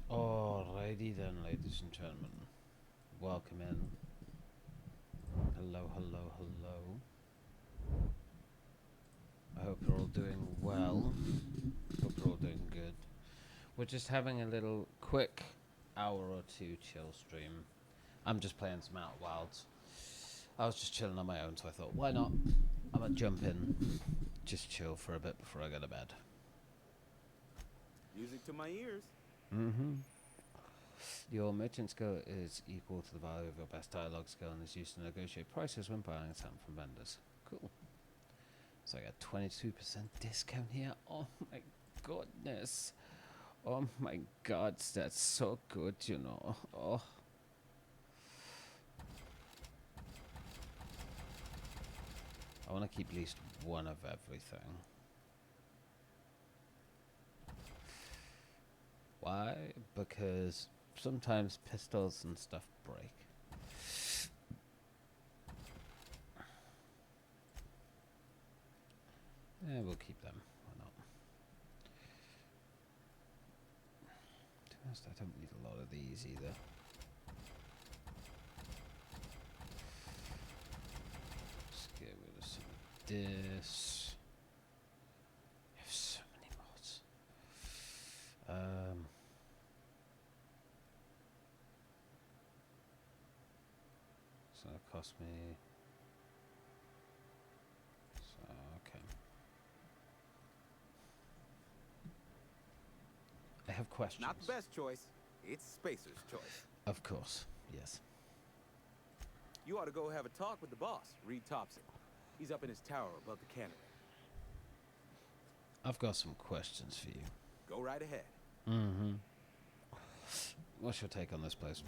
Alrighty then, ladies and gentlemen. Welcome in. Hello, hello, hello. I hope you're all doing well. Hope you're all doing good. We're just having a little quick hour or two chill stream. I'm just playing some Outer Wilds. I was just chilling on my own, so I thought, why not? I'm gonna jump in, just chill for a bit before I go to bed. Music to my ears. Mm-hmm. Your merchant skill is equal to the value of your best dialogue skill and is used to negotiate prices when buying something from vendors. Cool. So I got 22% discount here. Oh my goodness. Oh my god, that's so good, you know. Oh. I want to keep at least one of everything. Why? Because sometimes pistols and stuff break. Yeah, we'll keep them. Why not? To be honest, I don't need a lot of these either. Let's get rid of some of this. I have so many mods. So it cost me. So, okay. I have questions. Not the best choice. It's Spacer's choice. Of course, yes. You ought to go have a talk with the boss, Reed Thompson. He's up in his tower above the cannery. I've got some questions for you. Go right ahead. Mm-hmm. What's your take on this place?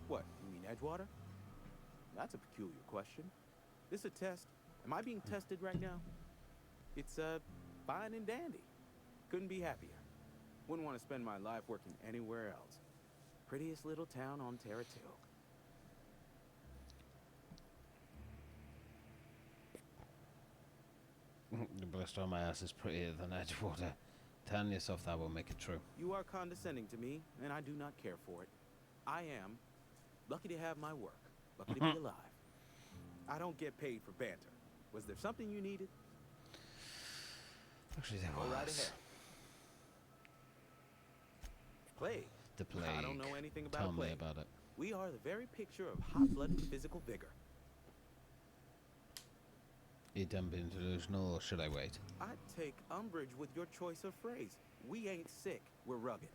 What, you mean Edgewater? That's a peculiar question. This a test? Am I being tested right now? It's, fine and dandy. Couldn't be happier. Wouldn't want to spend my life working anywhere else. Prettiest little town on Terra-Til. The blister on my ass is prettier than Edgewater. Telling yourself that will make it true. You are condescending to me, and I do not care for it. I am lucky to have my work, lucky to be alive. I don't get paid for banter. Was there something you needed? Actually, there Go was. right ahead. Plague. The plague. I don't know anything about Tell a plague. me about it. We are the very picture of hot-blooded physical vigor. You done been delusional, or should I wait? I take umbrage with your choice of phrase. We ain't sick, we're rugged.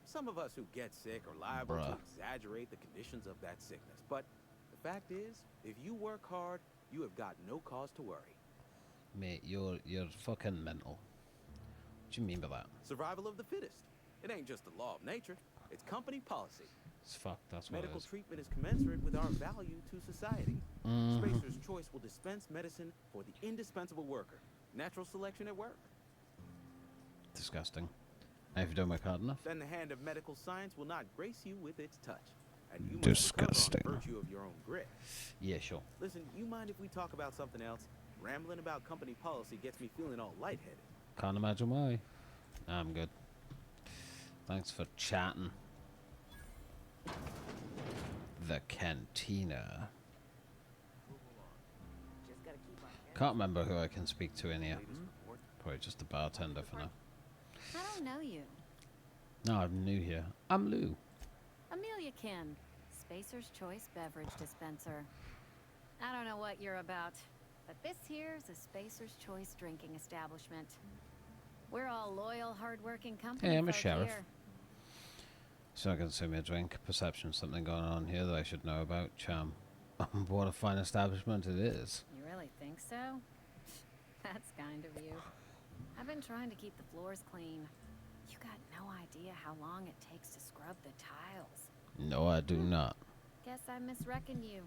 Some of us who get sick are liable to exaggerate the conditions of that sickness. But the fact is, if you work hard, you have got no cause to worry. Mate, you're fucking mental. What do you mean by that? Survival of the fittest. It ain't just the law of nature. It's company policy. It's fucked, that's what Medical it is. treatment is commensurate with our value to society. Spacer's Choice will dispense medicine for the indispensable worker. Natural selection at work. Disgusting. And if you don't work hard enough? Then the hand of medical science will not grace you with its touch. And you Disgusting. must recover on virtue of your own grit. Yeah, sure. Listen, you mind if we talk about something else? Rambling about company policy gets me feeling all lightheaded. Can't imagine why. I'm good. Thanks for chatting. The cantina. Can't remember who I can speak to in here. Probably just the bartender for now. I don't know you. No, I'm new here. I'm Lou. Amelia Kim, Spacer's Choice Beverage Dispenser. I don't know what you're about, but this here's a Spacer's Choice drinking establishment. We're all loyal, hard-working company. Hey, I'm a folk sheriff. here. So I can send me a drink. Perception, something going on here that I should know about. Charm. What a fine establishment it is. You really think so? That's kind of you. I've been trying to keep the floors clean. You got no idea how long it takes to scrub the tiles. No, I do not. Guess I misreckoned you.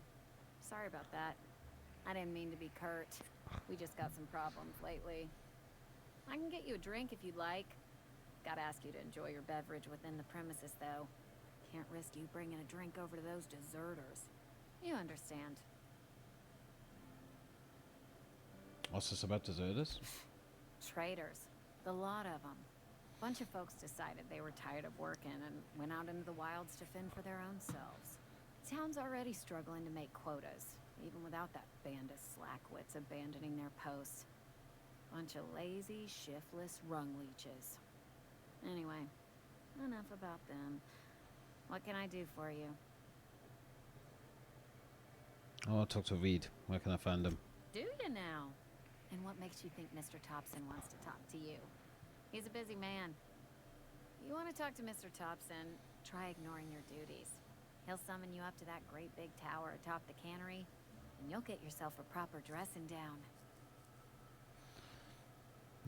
Sorry about that. I didn't mean to be curt. We just got some problems lately. I can get you a drink if you'd like. Gotta ask you to enjoy your beverage within the premises, though. Can't risk you bringing a drink over to those deserters. You understand. What's this about deserters? Traitors. The lot of them. Bunch of folks decided they were tired of working and went out into the wilds to fend for their own selves. Town's already struggling to make quotas, even without that band of slackwits abandoning their posts. Bunch of lazy, shiftless rung leeches. Anyway, enough about them. What can I do for you? I want to talk to Reed. Where can I find him? Do you now? And what makes you think Mr. Thompson wants to talk to you? He's a busy man. You want to talk to Mr. Thompson, try ignoring your duties. He'll summon you up to that great big tower atop the cannery, and you'll get yourself a proper dressing down.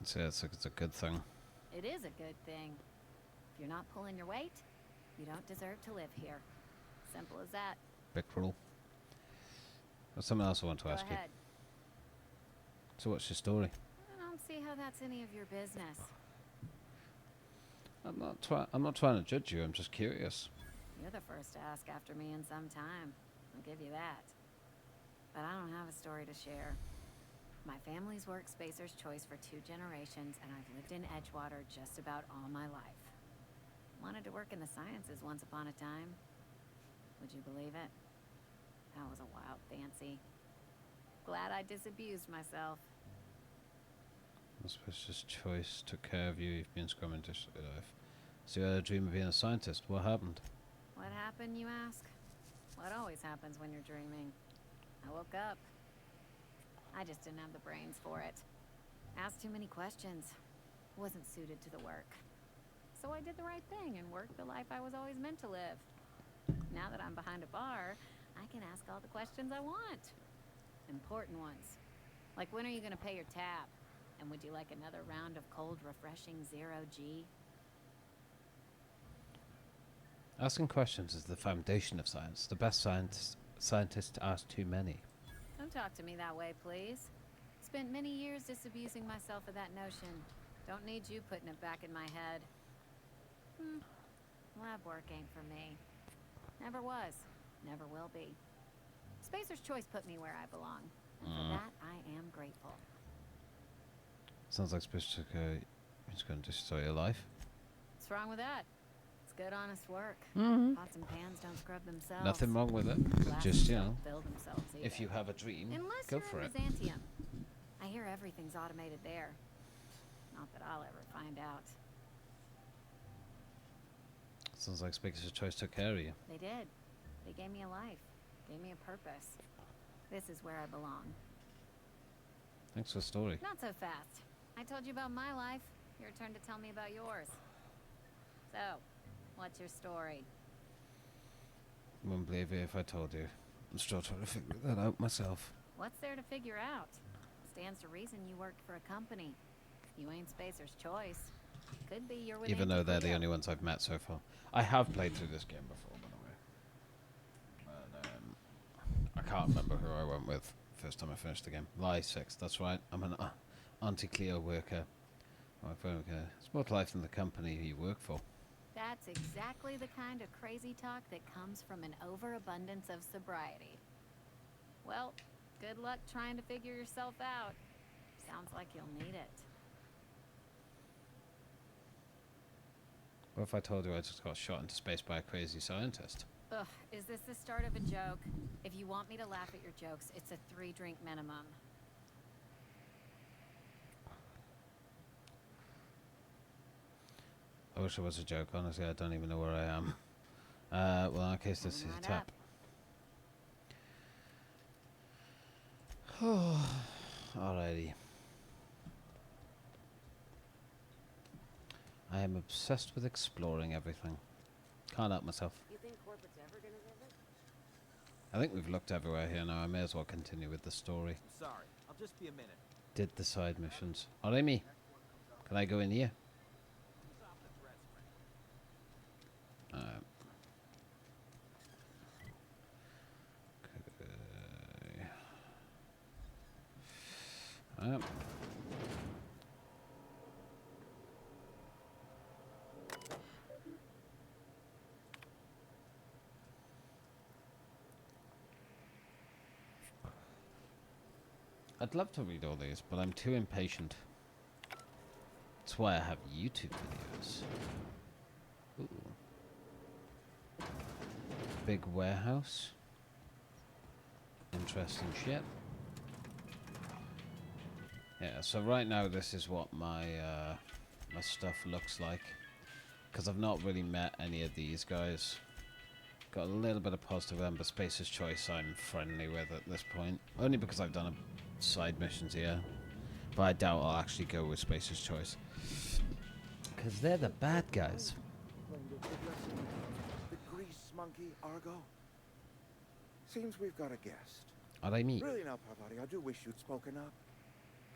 So it's a good thing. It is a good thing. If you're not pulling your weight, you don't deserve to live here. Simple as that. Big rule. There's something else I want to Go ask you. ahead. So what's your story? I don't see how that's any of your business. I'm not trying to judge you. I'm just curious. You're the first to ask after me in some time. I'll give you that. But I don't have a story to share. My family's worked Spacer's Choice for 2 generations, and I've lived in Edgewater just about all my life. Wanted to work in the sciences once upon a time. Would you believe it? That was a wild fancy. Glad I disabused myself. I suppose this choice took care of you. You've been scrumming to life. So you had a dream of being a scientist. What happened? What happened, you ask? What always happens when you're dreaming. I woke up. I just didn't have the brains for it. Asked too many questions. Wasn't suited to the work. So I did the right thing and worked the life I was always meant to live. Now that I'm behind a bar, I can ask all the questions I want. Important ones. Like, when are you gonna pay your tab? And would you like another round of cold, refreshing zero-G? Asking questions is the foundation of science. The best scientists ask too many. Don't talk to me that way, please. Spent many years disabusing myself of that notion. Don't need you putting it back in my head. Lab work ain't for me. Never was. Never will be. Spacer's Choice put me where I belong. And for that, I am grateful. Sounds like supposed to go. It's going to destroy your life. What's wrong with that? It's good, honest work. Mm-hmm. Pots and pans don't scrub themselves. Nothing wrong with it. Glasses Just, you don't know, fill themselves if either. you have a dream, Unless go you're for in it. Byzantium. I hear everything's automated there. Not that I'll ever find out. Sounds like Spacer's Choice took care of you. They did. They gave me a life. Gave me a purpose. This is where I belong. Thanks for the story. Not so fast. I told you about my life. Your turn to tell me about yours. So, what's your story? Wouldn't believe it if I told you. I'm still trying to figure that out myself. What's there to figure out? Stands to reason you worked for a company. You ain't Spacer's Choice. Could be you're with Even though they're the Antiquito. only ones I've met so far. I have played through this game before, by the way. And, I can't remember who I went with first time I finished the game. Lie 6, that's right. I'm an Auntie Cleo worker. It's more to life than the company you work for. That's exactly the kind of crazy talk that comes from an overabundance of sobriety. Well, good luck trying to figure yourself out. Sounds like you'll need it. What if I told you I just got shot into space by a crazy scientist? Ugh, is this the start of a joke? If you want me to laugh at your jokes, it's a 3-drink minimum. I wish it was a joke. Honestly, I don't even know where I am. Well, in that case, this is Coming a right tap. Alrighty. I am obsessed with exploring everything. Can't help myself. You think corporate's ever gonna visit? I think we've looked everywhere here now. I may as well continue with the story. I'm sorry. I'll just be a minute. Did the side missions. Oh, Amy, can I go in here? Who's off the dress, Frank? Okay. I'd love to read all these, but I'm too impatient. That's why I have YouTube videos. Ooh. Big warehouse. Interesting shit. Yeah, so right now this is what my my stuff looks like. Because I've not really met any of these guys. Got a little bit of positive but Spacer's Choice I'm friendly with at this point. Only because I've done a side missions here. But I doubt I'll actually go with Spacer's Choice. Because they're the bad guys. The grease monkey, Argo? Seems we've got a guest. Are they me? Really now, Parvati, I do wish you'd spoken up.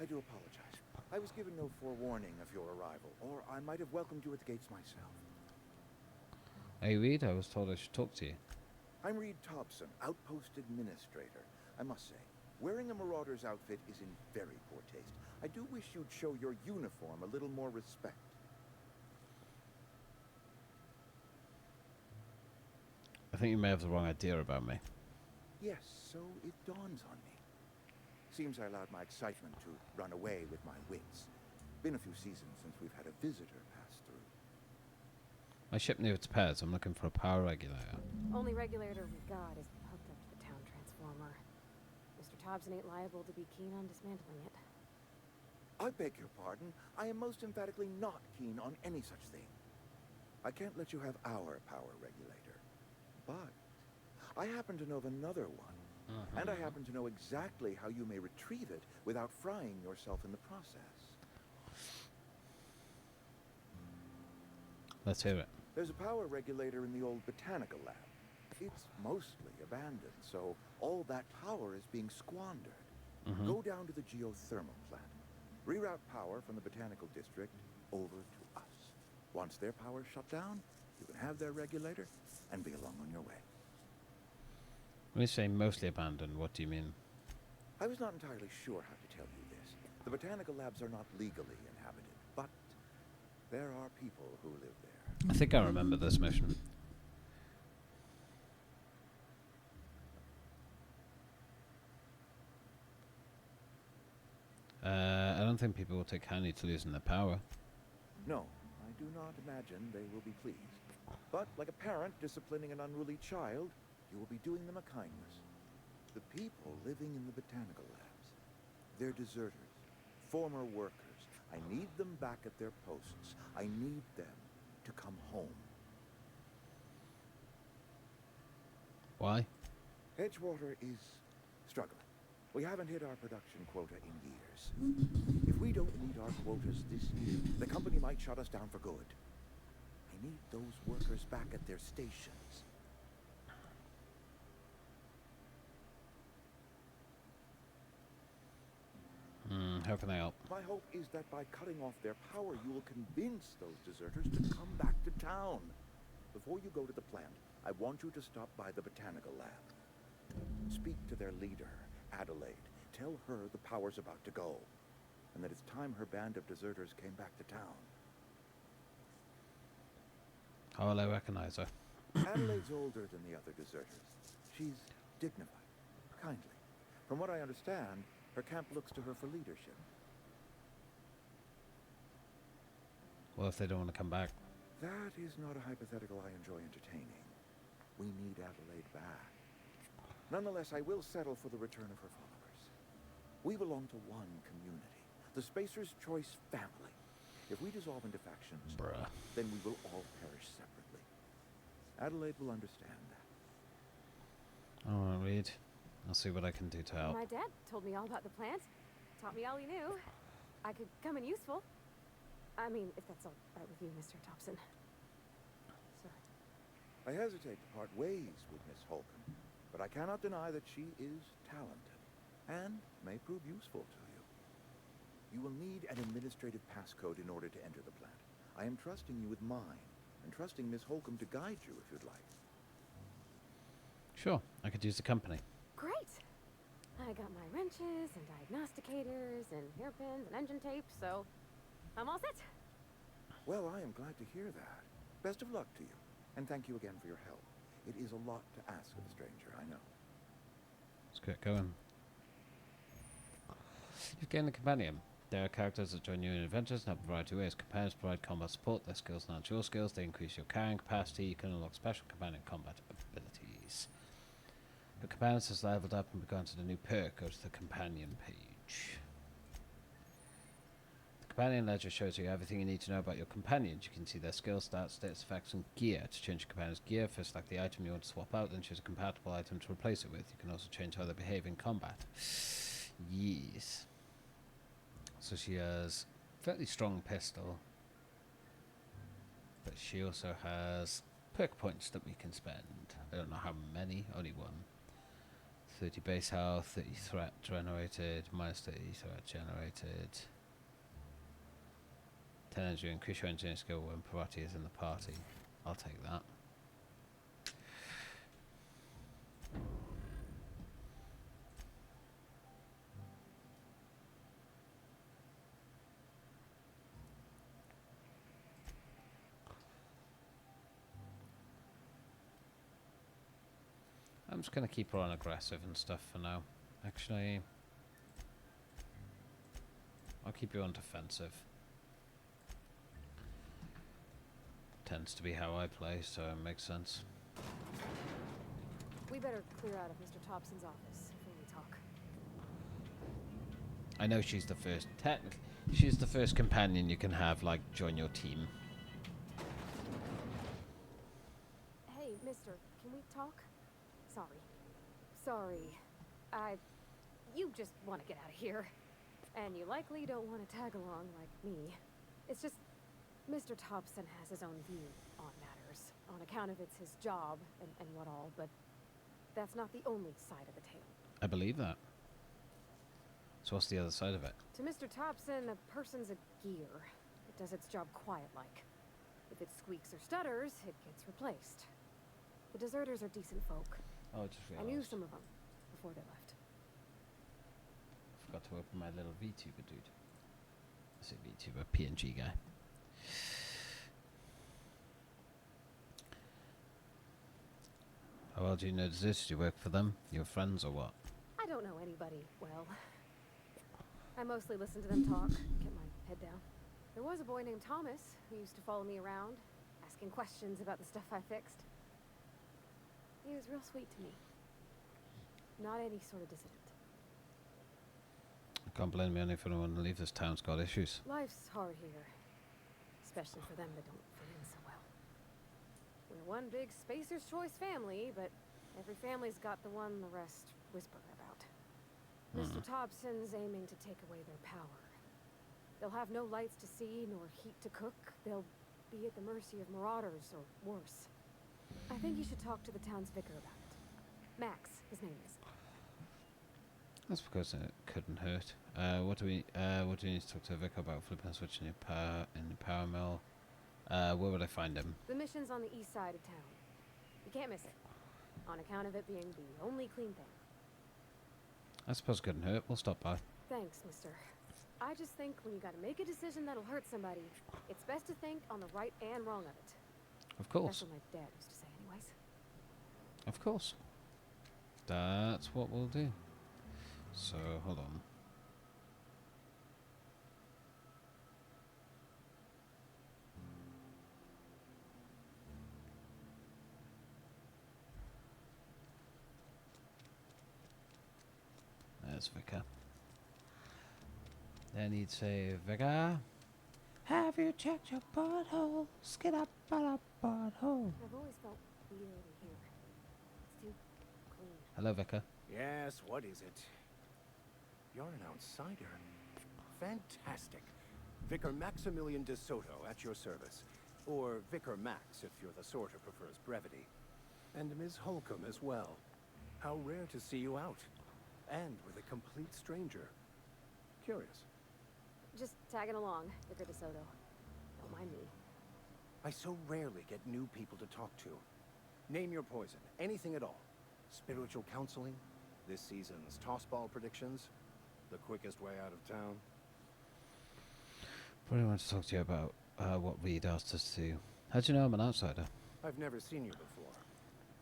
I do apologize. I was given no forewarning of your arrival, or I might have welcomed you at the gates myself. Hey Reed, I was told I should talk to you. I'm Reed Thompson, Outpost Administrator. I must say, wearing a Marauder's outfit is in very poor taste. I do wish you'd show your uniform a little more respect. I think you may have the wrong idea about me. Yes, so it dawns on me. Seems I allowed my excitement to run away with my wits. Been a few seasons since we've had a visitor pass through. My ship near its pairs. I'm looking for a power regulator. Only regulator we got is hooked up to the town transformer. Mr. Thompson ain't liable to be keen on dismantling it. I beg your pardon. I am most emphatically not keen on any such thing. I can't let you have our power regulator. But I happen to know of another one. And I happen to know exactly how you may retrieve it without frying yourself in the process. Let's hear it. There's a power regulator in the old botanical lab. It's mostly abandoned, so all that power is being squandered. Go down to the geothermal plant. Reroute power from the botanical district over to us. Once their power's shut down, you can have their regulator and be along on your way. When you say mostly abandoned, what do you mean? I was not entirely sure how to tell you this. The botanical labs are not legally inhabited, but there are people who live there. I think I remember this mission. I don't think people will take kindly to losing their power. No, I do not imagine they will be pleased. But like a parent disciplining an unruly child, you will be doing them a kindness. The people living in the botanical labs, they're deserters, former workers. I need them back at their posts. I need them to come home. Why? Edgewater is struggling. We haven't hit our production quota in years. If we don't meet our quotas this year, the company might shut us down for good. I need those workers back at their stations. How can I help? My hope is that by cutting off their power, you will convince those deserters to come back to town. Before you go to the plant, I want you to stop by the botanical lab. Speak to their leader, Adelaide. Tell her the power's about to go, and that it's time her band of deserters came back to town. How will I recognize her? Adelaide's older than the other deserters. She's dignified, kindly. From what I understand, her camp looks to her for leadership. Well, if they don't want to come back. That is not a hypothetical I enjoy entertaining. We need Adelaide back. Nonetheless, I will settle for the return of her followers. We belong to one community, the Spacer's Choice family. If we dissolve into factions, Bruh. then we will all perish separately. Adelaide will understand that. Alright, Reed. I'll see what I can do to help. My dad told me all about the plant. Taught me all he knew. I could come in useful. I mean, if that's all right with you, Mr. Thompson. Sorry. I hesitate to part ways with Miss Holcomb, but I cannot deny that she is talented and may prove useful to you. You will need an administrative passcode in order to enter the plant. I am trusting you with mine, and trusting Miss Holcomb to guide you if you'd like. Sure, I could use the company. Great! I got my wrenches and diagnosticators and hairpins and engine tape, so I'm all set. Well, I am glad to hear that. Best of luck to you, and thank you again for your help. It is a lot to ask of a stranger, I know. Let's get going. You've gained a companion. There are characters that join you in adventures and have a variety of ways. Companions provide combat support. Their skills enhance your skills. They increase your carrying capacity. You can unlock special companion combat abilities. Your companions has leveled up and begun to the new perk. Go to the companion page. The companion ledger shows you everything you need to know about your companions. You can see their skills, stats, status effects, and gear. To change your companion's gear, first select the item you want to swap out, then choose a compatible item to replace it with. You can also change how they behave in combat. Yes. So she has a fairly strong pistol, but she also has perk points that we can spend. I don't know how many, only one. 30 base health, 30 threat generated, minus 30 threat generated. 10 energy, increase your engineering skill when Parvati is in the party. I'll take that. I'm just going to keep her on aggressive and stuff for now. Actually, I'll keep you on defensive. Tends to be how I play, so it makes sense. We better clear out of Mr. Thompson's office before we talk. I know she's the first, technically, she's the first companion you can have, like, join your team. Hey, mister, can we talk? Sorry. You just want to get out of here. And you likely don't want to tag along like me. It's just, Mr. Thompson has his own view on matters, on account of it's his job and what all, but that's not the only side of the tale. I believe that. So what's the other side of it? To Mr. Thompson, a person's a gear. It does its job quiet-like. If it squeaks or stutters, it gets replaced. The deserters are decent folk. Oh, I just I realized. knew some of them before they left. Forgot to open my little VTuber dude. I say VTuber, PNG guy. How well do you know this? Do you work for them? Your friends or what? I don't know anybody well. I mostly listen to them talk, get my head down. There was a boy named Thomas who used to follow me around, asking questions about the stuff I fixed. He was real sweet to me. Not any sort of dissident. I can't blame anyone if anyone to leave this town's got issues. Life's hard here, especially for them that don't fit in so well. We're one big Spacer's Choice family, but every family's got the one the rest whisper about. Mr. Thompson's aiming to take away their power. They'll have no lights to see, nor heat to cook. They'll be at the mercy of marauders, or worse. I think you should talk to the town's vicar about it. Max, his name is. That's because it couldn't hurt. What do we need to talk to Vic about? Flipping a switch in the power mill. Where would I find him? The mission's on the east side of town. You can't miss it, on account of it being the only clean thing. I suppose it couldn't hurt. We'll stop by. Thanks, mister. I just think when you gotta make a decision that'll hurt somebody, it's best to think on the right and wrong of it. Of course. That's what my dad used to say anyways. Of course. That's what we'll do. So, hold on. There's Vicar. Then he'd say, Vicar, have you checked your butthole? Skid up, butthole. I've always felt weird in here. It's too clean. Hello, Vicar. Yes, what is it? You're an outsider. Fantastic. Vicar Maximilian de Soto at your service. Or Vicar Max, if you're the sort who prefers brevity. And Ms. Holcomb as well. How rare to see you out. And with a complete stranger. Curious. Just tagging along, Vicar DeSoto. Don't mind me. I so rarely get new people to talk to. Name your poison, anything at all. Spiritual counseling, this season's tossball predictions, the quickest way out of town. Probably want to talk to you about what Reed asked us to do. How do you know I'm an outsider? I've never seen you before,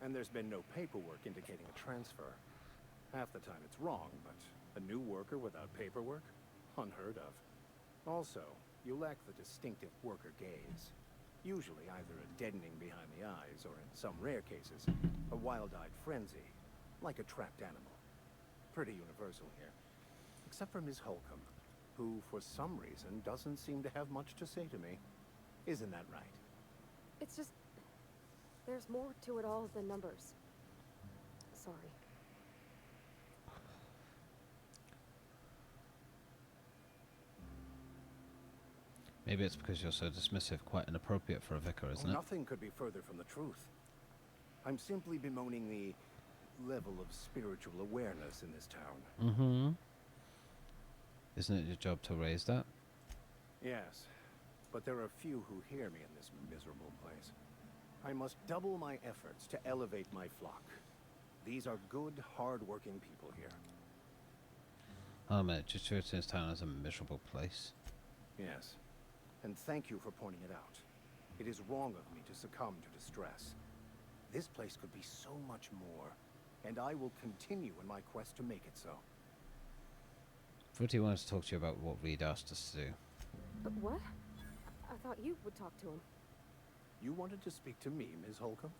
and there's been no paperwork indicating a transfer. Half the time it's wrong, but a new worker without paperwork? Unheard of. Also, you lack the distinctive worker gaze. Usually either a deadening behind the eyes, or in some rare cases, a wild-eyed frenzy, like a trapped animal. Pretty universal here. Except for Ms. Holcomb, who, for some reason, doesn't seem to have much to say to me. Isn't that right? It's just... there's more to it all than numbers. Sorry. Maybe it's because you're so dismissive, quite inappropriate for a vicar, isn't it? Nothing could be further from the truth. I'm simply bemoaning the level of spiritual awareness in this town. Mm-hmm. Isn't it your job to raise that? Yes, but there are few who hear me in this miserable place. I must double my efforts to elevate my flock. These are good, hard-working people here. Oh man, just treating this town as a miserable place. Yes, and thank you for pointing it out. It is wrong of me to succumb to distress. This place could be so much more, and I will continue in my quest to make it so. Fruity wanted to talk to you about what Reed asked us to do. But what? I thought you would talk to him. You wanted to speak to me, Ms. Holcomb?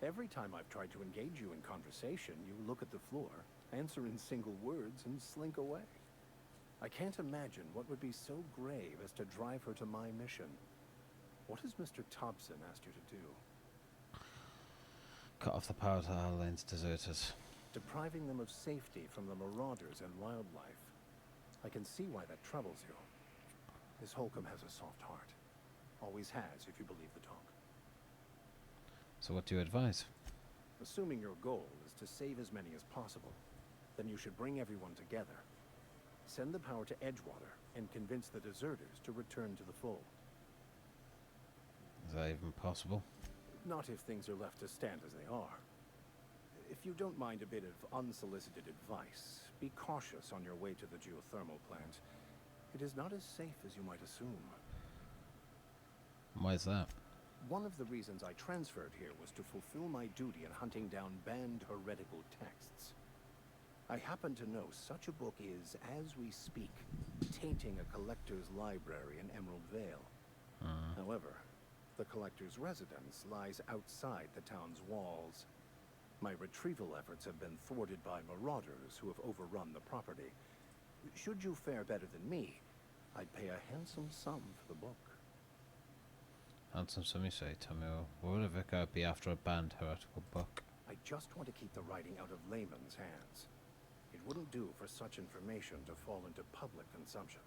Every time I've tried to engage you in conversation, you look at the floor, answer in single words, and slink away. I can't imagine what would be so grave as to drive her to my mission. What has Mr. Thompson asked you to do? Cut off the power to Alain's deserters. Depriving them of safety from the marauders and wildlife. I can see why that troubles you. Miss Holcomb has a soft heart. Always has, if you believe the talk. So what do you advise? Assuming your goal is to save as many as possible, then you should bring everyone together. Send the power to Edgewater and convince the deserters to return to the fold. Is that even possible? Not if things are left to stand as they are. If you don't mind a bit of unsolicited advice, be cautious on your way to the geothermal plant. It is not as safe as you might assume. Why is that? One of the reasons I transferred here was to fulfill my duty in hunting down banned heretical texts. I happen to know such a book is, as we speak, tainting a collector's library in Emerald Vale. However, the collector's residence lies outside the town's walls. My retrieval efforts have been thwarted by marauders who have overrun the property. Should you fare better than me, I'd pay a handsome sum for the book. Handsome sum, you say, Tamil. Why would a vicar be after a banned heretical book? I just want to keep the writing out of layman's hands. It wouldn't do for such information to fall into public consumption.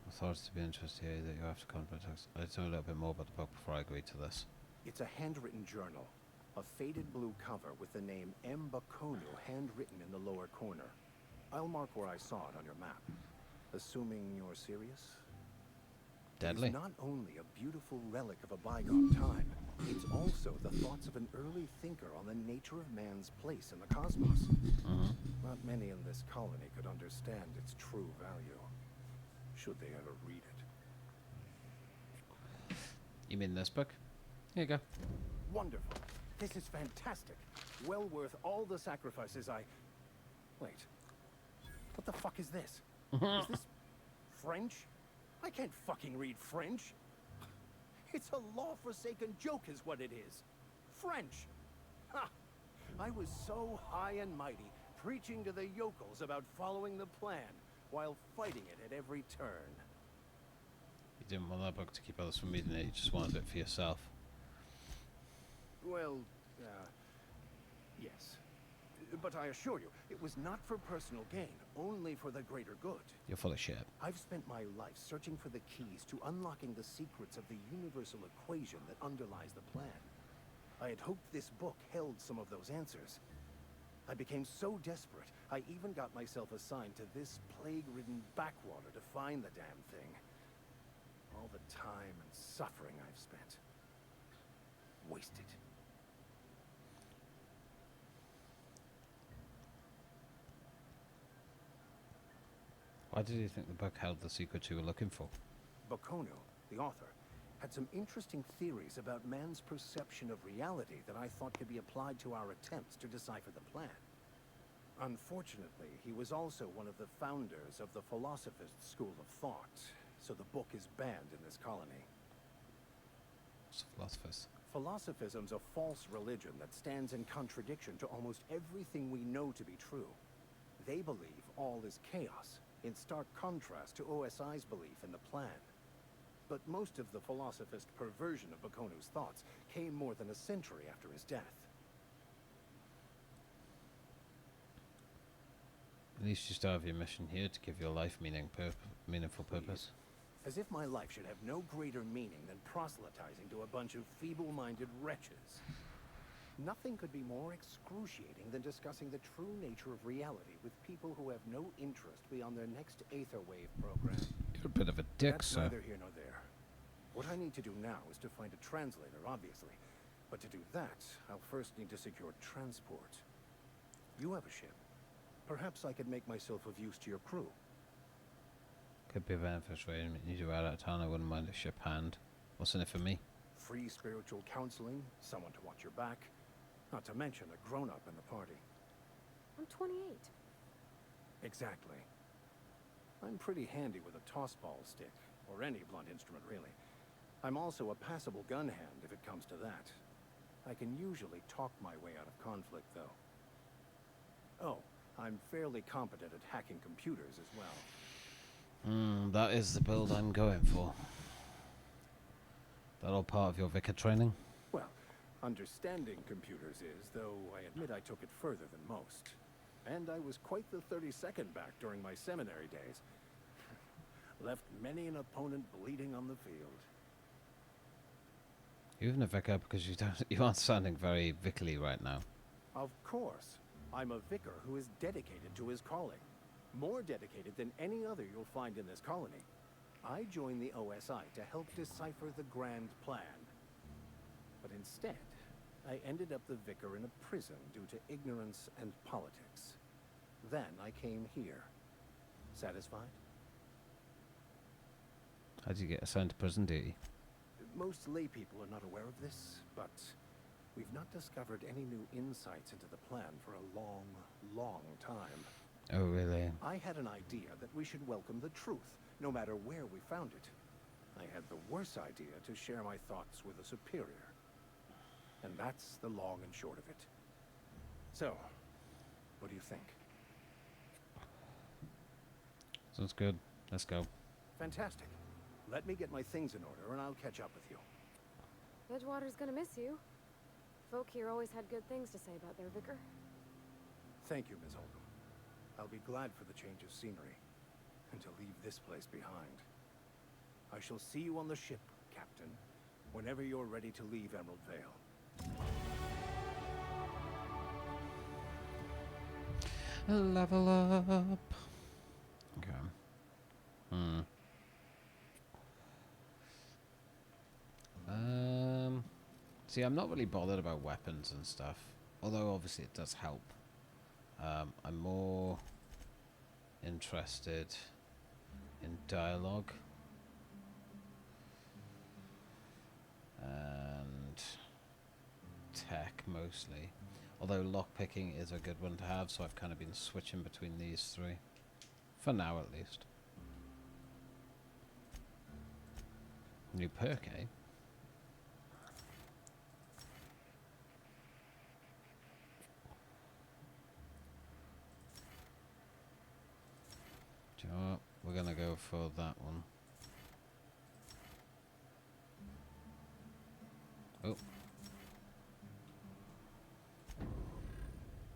I thought it to be interested here that you have to contact. I'd know a little bit more about the book before I agreed to this. It's a handwritten journal. A faded blue cover with the name M. Bakono handwritten in the lower corner. I'll mark where I saw it on your map. Assuming you're serious? Deadly. It's not only a beautiful relic of a bygone time, it's also the thoughts of an early thinker on the nature of man's place in the cosmos. Not many in this colony could understand its true value, should they ever read it. You mean this book? Here you go. Wonderful. This is fantastic. Well worth all the sacrifices I... Wait. What the fuck is this? Is this French? I can't fucking read French. It's a law-forsaken joke is what it is. French. Ha! I was so high and mighty, preaching to the yokels about following the plan, while fighting it at every turn. You didn't want that book to keep others from reading it, you just wanted it for yourself. Well, yes. But I assure you, it was not for personal gain, only for the greater good. You're full of shit. I've spent my life searching for the keys to unlocking the secrets of the universal equation that underlies the plan. I had hoped this book held some of those answers. I became so desperate, I even got myself assigned to this plague-ridden backwater to find the damn thing. All the time and suffering I've spent. Wasted. Why did you think the book held the secret you were looking for? Bakono, the author, had some interesting theories about man's perception of reality that I thought could be applied to our attempts to decipher the plan. Unfortunately, he was also one of the founders of the Philosophist school of thought, so the book is banned in this colony. What's philosophers? Philosophism's a false religion that stands in contradiction to almost everything we know to be true. They believe all is chaos, in stark contrast to OSI's belief in the plan. But most of the Philosophist perversion of Bakonu's thoughts came more than a century after his death. At least you still have your mission here to give your life meaningful purpose. As if my life should have no greater meaning than proselytizing to a bunch of feeble-minded wretches. Nothing could be more excruciating than discussing the true nature of reality with people who have no interest beyond their next Aetherwave program. You're a bit of a dick, That's sir. neither here nor there. What I need to do now is to find a translator, obviously. But to do that, I'll first need to secure transport. You have a ship. Perhaps I could make myself of use to your crew. Could be beneficial. You need you out of town. I wouldn't mind a ship hand. What's in it for me? Free spiritual counseling, someone to watch your back. Not to mention a grown-up in the party. I'm 28. Exactly. I'm pretty handy with a tossball stick, or any blunt instrument, really. I'm also a passable gun hand, if it comes to that. I can usually talk my way out of conflict, though. Oh, I'm fairly competent at hacking computers as well. That is the build I'm going for. That all part of your vicar training? Well, understanding computers is, though I admit I took it further than most. And I was quite the 32nd back during my seminary days. Left many an opponent bleeding on the field. You're even a vicar because you aren't sounding very vicarly right now. Of course. I'm a vicar who is dedicated to his calling. More dedicated than any other you'll find in this colony. I joined the OSI to help decipher the grand plan. But instead, I ended up the vicar in a prison due to ignorance and politics. Then I came here. Satisfied? How did you get assigned to prison duty? Most lay people are not aware of this, but we've not discovered any new insights into the plan for a long, long time. Oh, really? I had an idea that we should welcome the truth, no matter where we found it. I had the worse idea to share my thoughts with a superior. And that's the long and short of it. So, what do you think? Sounds good. Let's go. Fantastic. Let me get my things in order and I'll catch up with you. Edgewater's gonna miss you. Folk here always had good things to say about their vicar. Thank you, Ms. Oldham. I'll be glad for the change of scenery, and to leave this place behind. I shall see you on the ship, Captain, whenever you're ready to leave Emerald Vale. Level up. Okay. See, I'm not really bothered about weapons and stuff, although obviously it does help. I'm more interested in dialogue and tech mostly, although lockpicking is a good one to have, so I've kind of been switching between these three for now at least. New perk, eh? Do you know what? We're gonna go for that one. Oh.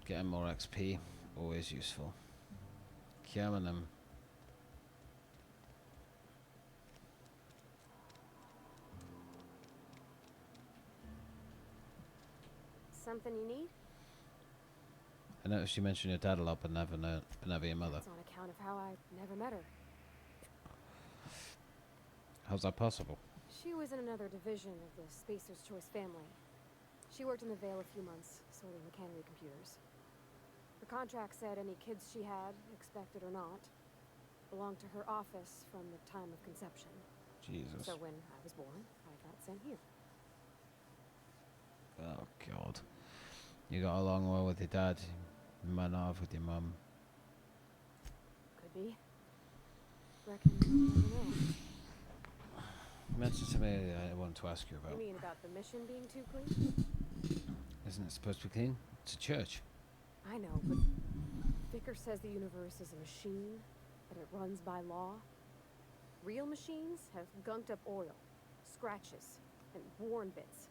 Getting more XP, always useful. Killing them. Something you need? I noticed you mentioned your dad a lot, but never your mother. That's on account of how I never met her. How's that possible? She was in another division of the Spacer's Choice family. She worked in the Vale a few months, sorting Mecanry computers. Her contract said any kids she had, expected or not, belonged to her office from the time of conception. Jesus. So when I was born, I got sent here. Oh, God. You got along well with your dad. Man off with your mum. Could be. Reckon you never know. You mentioned something I wanted to ask you You about. mean about the mission being too clean? Isn't it supposed to be clean? It's a church. I know, but Vicker says the universe is a machine, that it runs by law. Real machines have gunked up oil, scratches, and worn bits.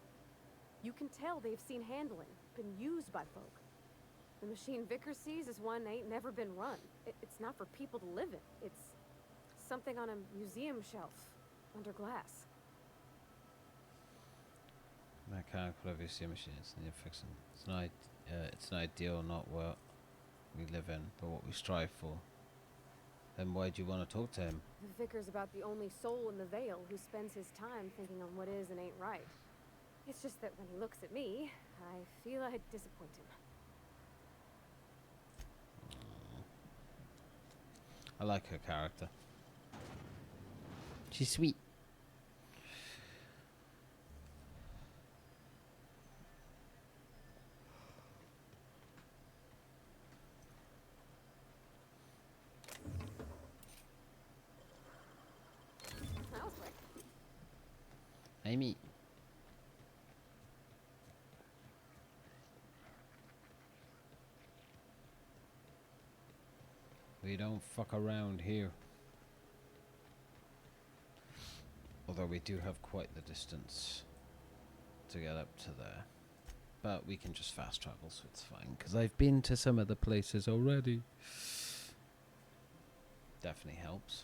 You can tell they've seen handling, been used by folk. The machine Vicker sees is one ain't never been run. It's not for people to live in. It's something on a museum shelf, under glass. Mechanical obviously machines need fixing. It's an ideal, not what we live in, but what we strive for. Then why do you want to talk to him? The Vicar's about the only soul in the Vale who spends his time thinking on what is and ain't right. It's just that when he looks at me, I feel I'd disappoint him. I like her character. She's sweet. That was quick. Amy. We don't fuck around here. Although we do have quite the distance to get up to there. But we can just fast travel, so it's fine. Because I've been to some other places already. Definitely helps.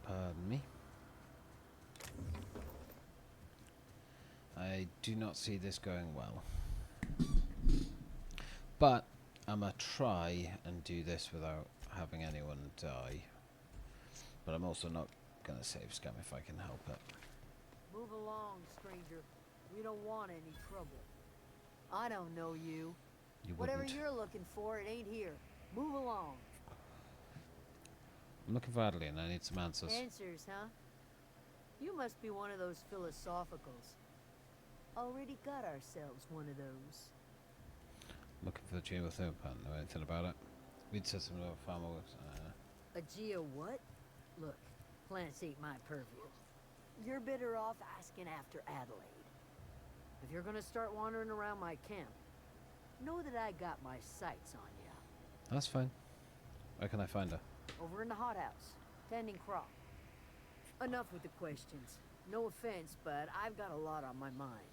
Pardon me. I do not see this going well. But I'm gonna try and do this without having anyone die. But I'm also not gonna save Scum if I can help it. Move along, stranger. We don't want any trouble. I don't know you. You Whatever wouldn't. you're looking for, it ain't here. Move along. I'm looking for Adeline. I need some answers. Answers, huh? You must be one of those philosophicals. Already got ourselves one of those. Looking for the geothermal. Know anything about it? We'd said something about farmer works. A geo what? Look, plants ain't my purview. You're better off asking after Adelaide. If you're gonna start wandering around my camp, know that I got my sights on you. That's fine. Where can I find her? Over in the hothouse, tending crop. Enough with the questions. No offense, but I've got a lot on my mind.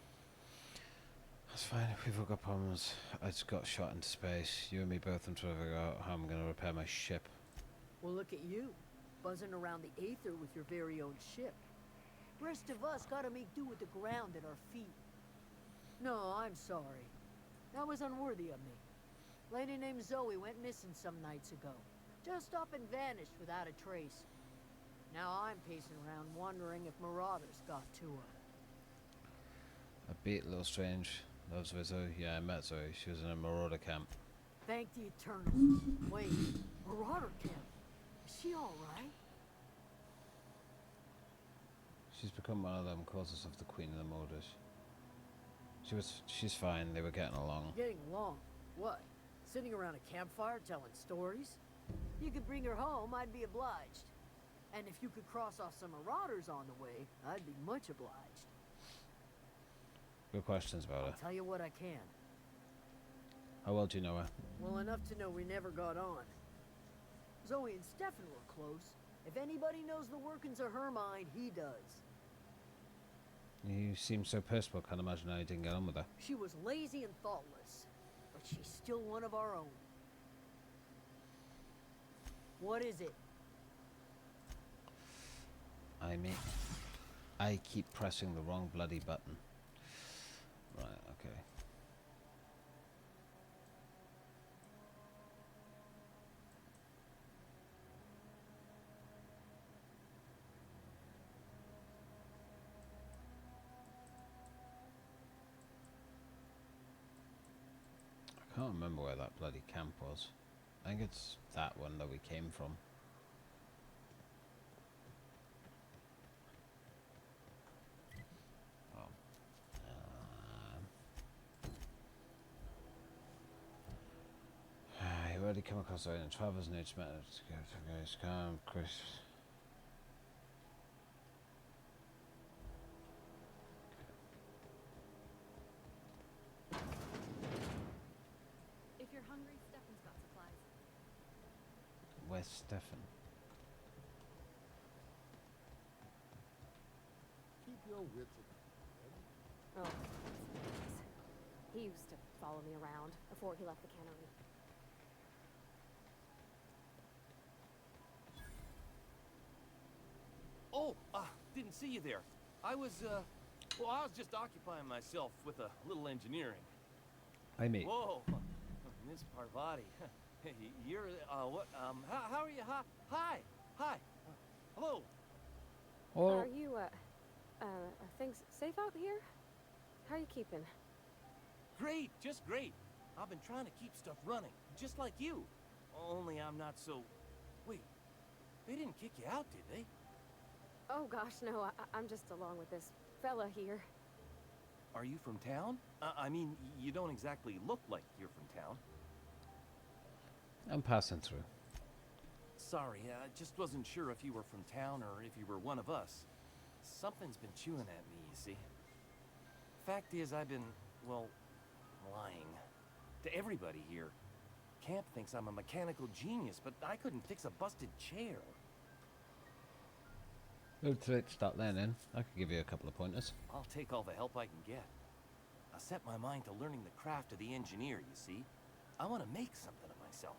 That's fine. If we've all got problems, I just got shot into space. You and me both. I'm trying to figure out how I'm going to repair my ship. Well, look at you, buzzing around the aether with your very own ship. Rest of us gotta make do with the ground at our feet. No, I'm sorry. That was unworthy of me. Lady named Zoe went missing some nights ago. Just up and vanished without a trace. Now I'm pacing around wondering if marauders got to her. A bit, a little strange. Loves with Zoe. Yeah, I met Zoe. She was in a marauder camp. Thank the Eternal. Wait, marauder camp? Is she alright? She's become one of them causes of the Queen of the Marauders. She's fine. They were getting along. Getting along? What? Sitting around a campfire telling stories? You could bring her home, I'd be obliged. And if you could cross off some marauders on the way, I'd be much obliged. Good questions about her. I'll tell you what I can. How well do you know her? Well enough to know we never got on. Zoe and Stefan were close. If anybody knows the workings of her mind, he does. You seem so pissed. I can't imagine how you didn't get on with her. She was lazy and thoughtless, but she's still one of our own. What is it? I keep pressing the wrong bloody button. Right, okay. Can't remember where that bloody camp was. I think it's that one that we came from. Oh. You already come across the travelers need to matter to go to guys. Come, Chris. If you're hungry, Stefan's got supplies. Where's Stefan? Keep your wits about Oh, he used to follow me around before he left the cannery. Oh, didn't see you there. I was just occupying myself with a little engineering. Hi, mate. Whoa, Miss Parvati. You're, what, how are you? Hi. Hello. Or Are you, are things safe out here? How are you keeping? Great, just great. I've been trying to keep stuff running, just like you. Only I'm not so... Wait, they didn't kick you out, did they? Oh gosh, no, I'm just along with this fella here. Are you from town? I mean, you don't exactly look like you're from town. I'm passing through. Sorry, I just wasn't sure if you were from town or if you were one of us. Something's been chewing at me, you see. Fact is, I've been, well, lying. To everybody here. Camp thinks I'm a mechanical genius, but I couldn't fix a busted chair. Let's start there then. I could give you a couple of pointers. I'll take all the help I can get. I set my mind to learning the craft of the engineer, you see. I want to make something of myself.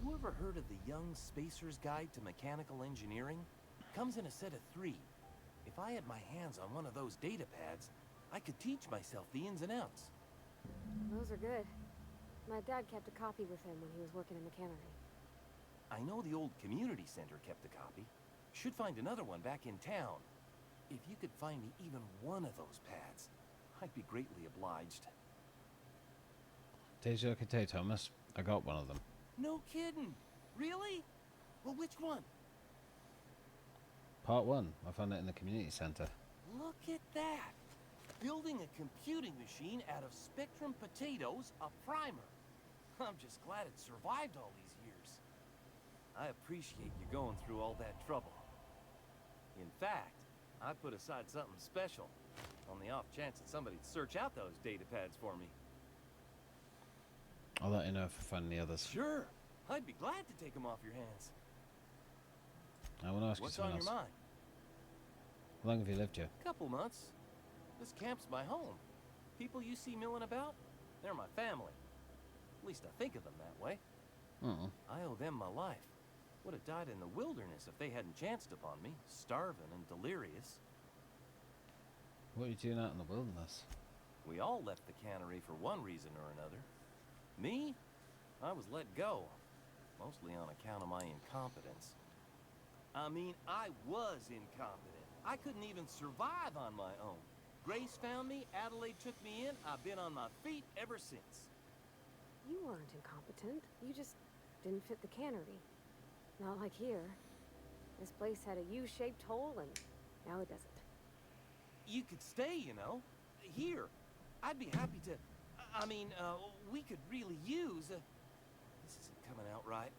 You ever heard of the Young Spacer's Guide to Mechanical Engineering? Comes in a set of 3. If I had my hands on one of those data pads, I could teach myself the ins and outs. Those are good. My dad kept a copy with him when he was working in the cannery. I know the old community center kept a copy. Should find another one back in town. If you could find me even one of those pads, I'd be greatly obliged. Daisy, okay, tell you, Thomas. I got one of them. No kidding. Really? Well, which one? Part 1. I found it in the community center. Look at that. Building a computing machine out of Spectrum potatoes, a primer. I'm just glad it survived all these years. I appreciate you going through all that trouble. In fact, I put aside something special on the off chance that somebody'd search out those data pads for me. I'll let you know if I find the others. Sure. I'd be glad to take them off your hands. I want to ask What's you on something your else. mind? How long have you lived here? Couple months. This camp's my home. People you see milling about, they're my family. At least I think of them that way. I owe them my life. Would have died in the wilderness if they hadn't chanced upon me, starving and delirious. What are you doing out in the wilderness? We all left the cannery for one reason or another. Me? I was let go, mostly on account of my incompetence. I mean, I was incompetent. I couldn't even survive on my own. Grace found me, Adelaide took me in, I've been on my feet ever since. You weren't incompetent. You just didn't fit the cannery. Not like here. This place had a U-shaped hole, and now it doesn't. You could stay, you know. Here. I'd be happy to... I mean, we could really use... this isn't coming out right.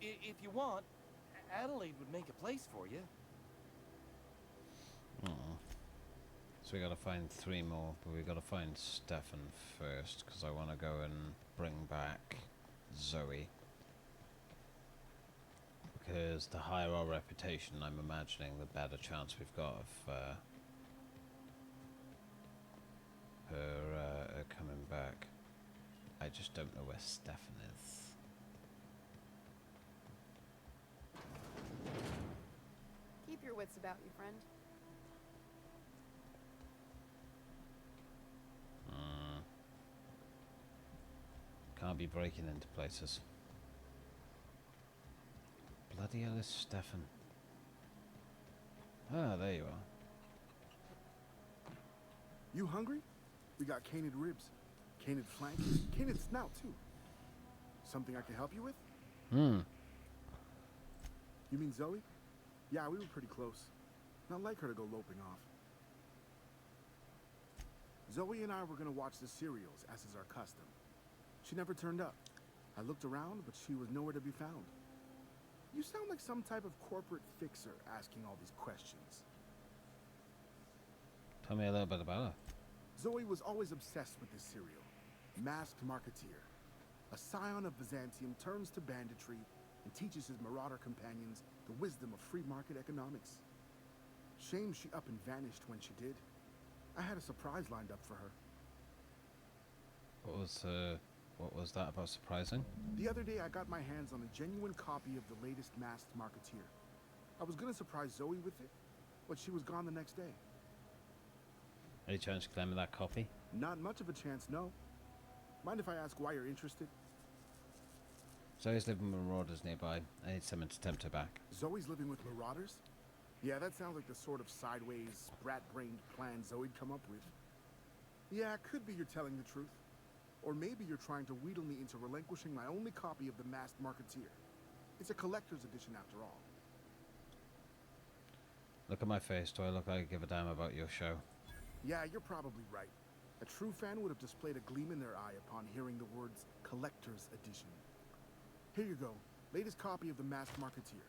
If you want, Adelaide would make a place for you. So we gotta find 3 more, but we gotta find Stefan first, because I want to go and bring back Zoe. Because the higher our reputation, I'm imagining, the better chance we've got of her coming back. I just don't know where Stefan is. Keep your wits about you, friend. Can't be breaking into places. Bloody hell is Stefan. Ah, there you are. You hungry? We got canid ribs, Canid flank, canid snout too. Something I can help you with? Hmm. You mean Zoe? Yeah, we were pretty close. Not like her to go loping off. Zoe and I were gonna watch the serials, as is our custom. She never turned up. I looked around, but she was nowhere to be found. You sound like some type of corporate fixer asking all these questions. Tell me a little bit about her. Zoe was always obsessed with this serial. Masked Marketeer. A scion of Byzantium turns to banditry and teaches his marauder companions the wisdom of free market economics. Shame she up and vanished when she did. I had a surprise lined up for her. What was that about surprising? The other day I got my hands on a genuine copy of the latest Masked Marketeer. I was gonna surprise Zoe with it, but she was gone the next day. Any chance you claiming that copy? Not much of a chance, no. Mind if I ask why you're interested? Zoe's living with marauders nearby. I need someone to tempt her back. Zoe's living with marauders? Yeah, that sounds like the sort of sideways, brat-brained plan Zoe'd come up with. Yeah, it could be you're telling the truth. Or maybe you're trying to wheedle me into relinquishing my only copy of the Masked Marketeer. It's a collector's edition after all. Look at my face. Do I look like I give a damn about your show? Yeah, you're probably right. A true fan would have displayed a gleam in their eye upon hearing the words collector's edition. Here you go. Latest copy of the Masked Marketeer.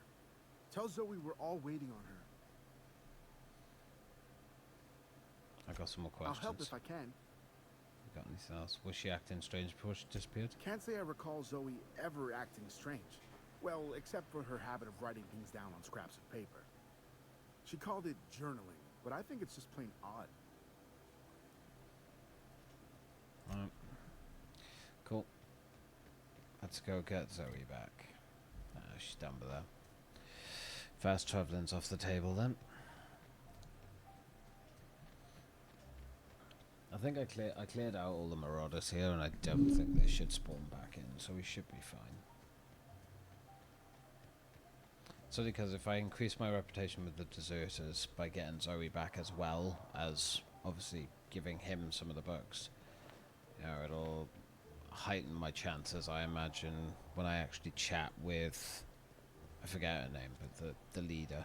Tell Zoe we're all waiting on her. I got some more questions. I'll help if I can. You got anything else? Was she acting strange before she disappeared? Can't say I recall Zoe ever acting strange. Well, except for her habit of writing things down on scraps of paper. She called it journaling, but I think it's just plain odd. Alright. Cool. Let's go get Zoe back. She's done with that. Fast traveling's off the table then. I think I cleared out all the marauders here, and I don't think they should spawn back in, so we should be fine. So because if I increase my reputation with the deserters by getting Zoe back as well as obviously giving him some of the books, you know, it'll heighten my chances, I imagine, when I actually chat with, I forget her name, but the leader.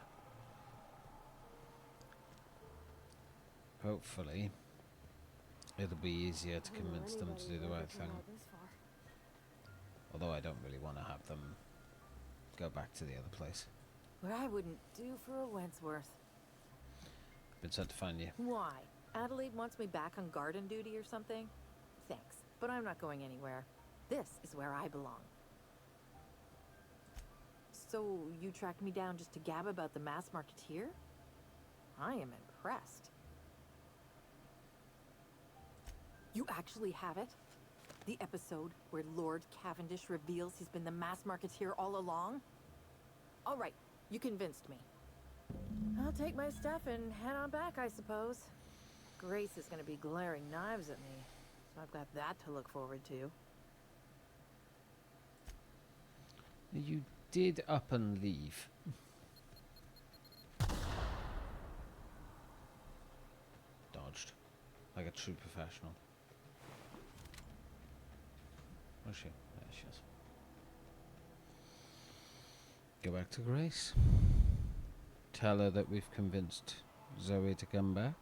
Hopefully it'll be easier to convince them to do the right thing. Although I don't really want to have them go back to the other place. What I wouldn't do for a Wentworth. Been sent to find you. Why? Adelaide wants me back on garden duty or something? Thanks, but I'm not going anywhere. This is where I belong. So, you tracked me down just to gab about the Masked Marketeer? I am impressed. You actually have it? The episode where Lord Cavendish reveals he's been the Masked Marketeer all along? All right, you convinced me. I'll take my stuff and head on back, I suppose. Grace is gonna be glaring knives at me, so I've got that to look forward to. You did up and leave. Dodged. Like a true professional. Where's she? There she is. Go back to Grace. Tell her that we've convinced Zoe to come back.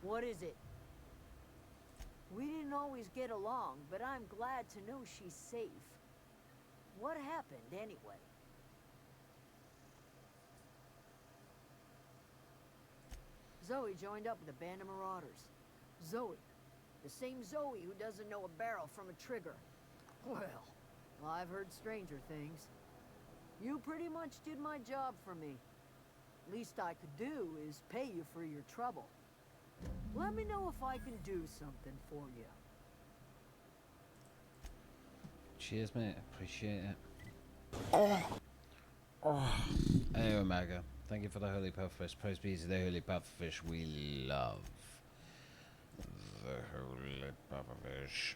What is it? We didn't always get along, but I'm glad to know she's safe. What happened, anyway? Zoe joined up with a band of marauders. Zoe. The same Zoe who doesn't know a barrel from a trigger. Well, I've heard stranger things. You pretty much did my job for me. Least I could do is pay you for your trouble. Let me know if I can do something for you. Cheers, mate. Appreciate it. Hey Omega, thank you for the holy pufferfish. Praise be to the holy pufferfish we love. The holy pufferfish.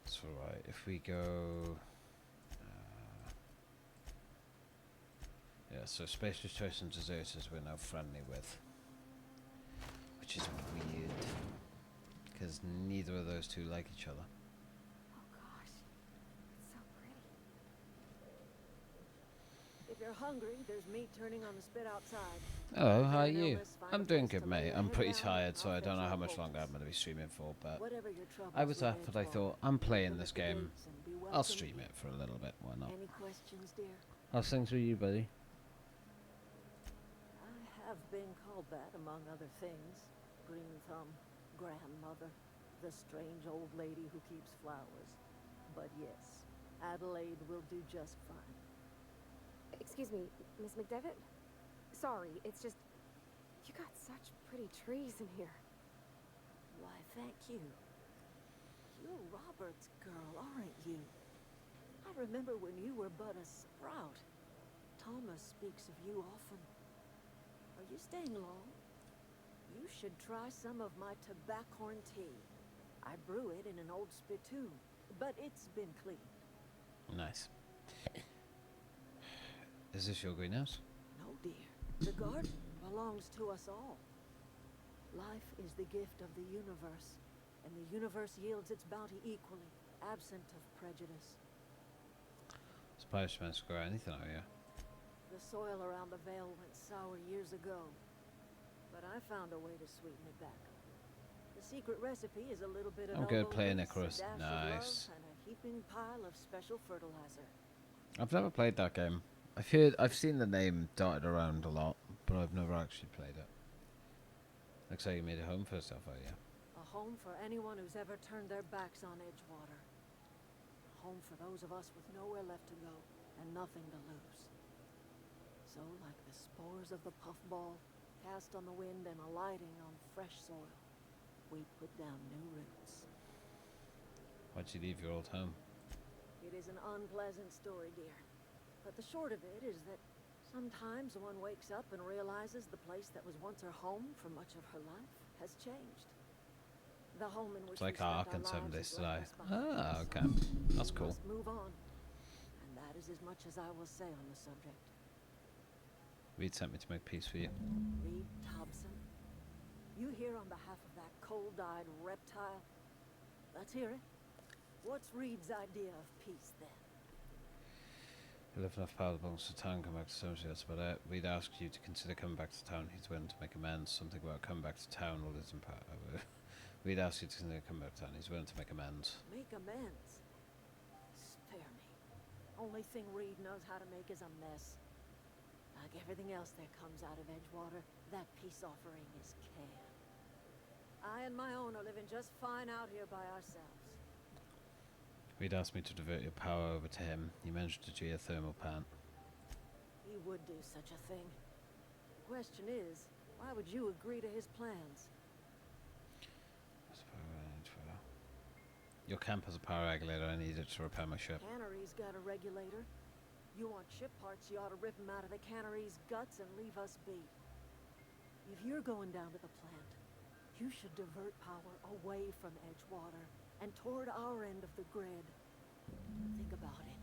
That's alright. If we go... yeah, so Spacer's Choice and Deserters we're now friendly with. Which is weird. Because neither of those two like each other. Oh gosh, it's so pretty. If you're hungry, there's meat turning on the spit outside. Hello, how are you? I'm doing good, mate. I'm pretty tired, so I don't know how much longer I'm going to be streaming for, but I was up and I thought, I'm playing this game. I'll stream it for a little bit, why not? Any questions, dear? How's things with you, buddy? I have been called that, among other things. Green Thumb, grandmother, the strange old lady who keeps flowers. But yes, Adelaide will do just fine. Excuse me, Miss McDevitt? Sorry, it's just... you got such pretty trees in here. Why, thank you. You're Robert's girl, aren't you? I remember when you were but a sprout. Thomas speaks of you often. Are you staying long? You should try some of my tobaccorn tea. I brew it in an old spittoon, but it's been cleaned. Nice. Is this your greenhouse? No, dear. The garden belongs to us all. Life is the gift of the universe, and the universe yields its bounty equally, absent of prejudice. Spider Man's grow anything out here. The soil around the Vale went sour years ago, but I found a way to sweeten it back. The secret recipe is a little bit of I'm good elbow playing grease, Icarus. a dash of Nice. love, and a heaping pile of special fertilizer. I've never played that game. I've seen the name darted around a lot, but I've never actually played it. Looks like you made a home for yourself out here. A home for anyone who's ever turned their backs on Edgewater. A home for those of us with nowhere left to go and nothing to lose. So, like the spores of the puffball, cast on the wind and alighting on fresh soil, we put down new roots. Why'd you leave your old home? It is an unpleasant story, dear. But the short of it is that sometimes one wakes up and realizes the place that was once her home for much of her life has changed. The home in which It's like we Ark spent and our 7 lives Days is to Die. left us behind. Ah, okay. That's We cool. must move on. And that is as much as I will say on the subject. Reed sent me to make peace for you. Reed Thompson, you here on behalf of that cold-eyed reptile? Let's hear it. What's Reed's idea of peace, then? You live enough power belongs to town, come back to cemetery, that's about it. We'd ask you to consider coming back to town. He's willing to make amends. Something about coming back to town will isn't power. We'd ask you to consider coming back to town. He's willing to make amends. Make amends? Spare me. Only thing Reed knows how to make is a mess. Like everything else that comes out of Edgewater, that peace offering is canned. I and my own are living just fine out here by ourselves. We'd asked me to divert your power over to him. He mentioned a geothermal plant. He would do such a thing. Question is, why would you agree to his plans? Your camp has a power regulator. I need it to repair my ship. Cannery's got a regulator. You want ship parts, you ought to rip him out of the cannery's guts and leave us be. If you're going down to the plant, you should divert power away from Edgewater and toward our end of the grid. Think about it.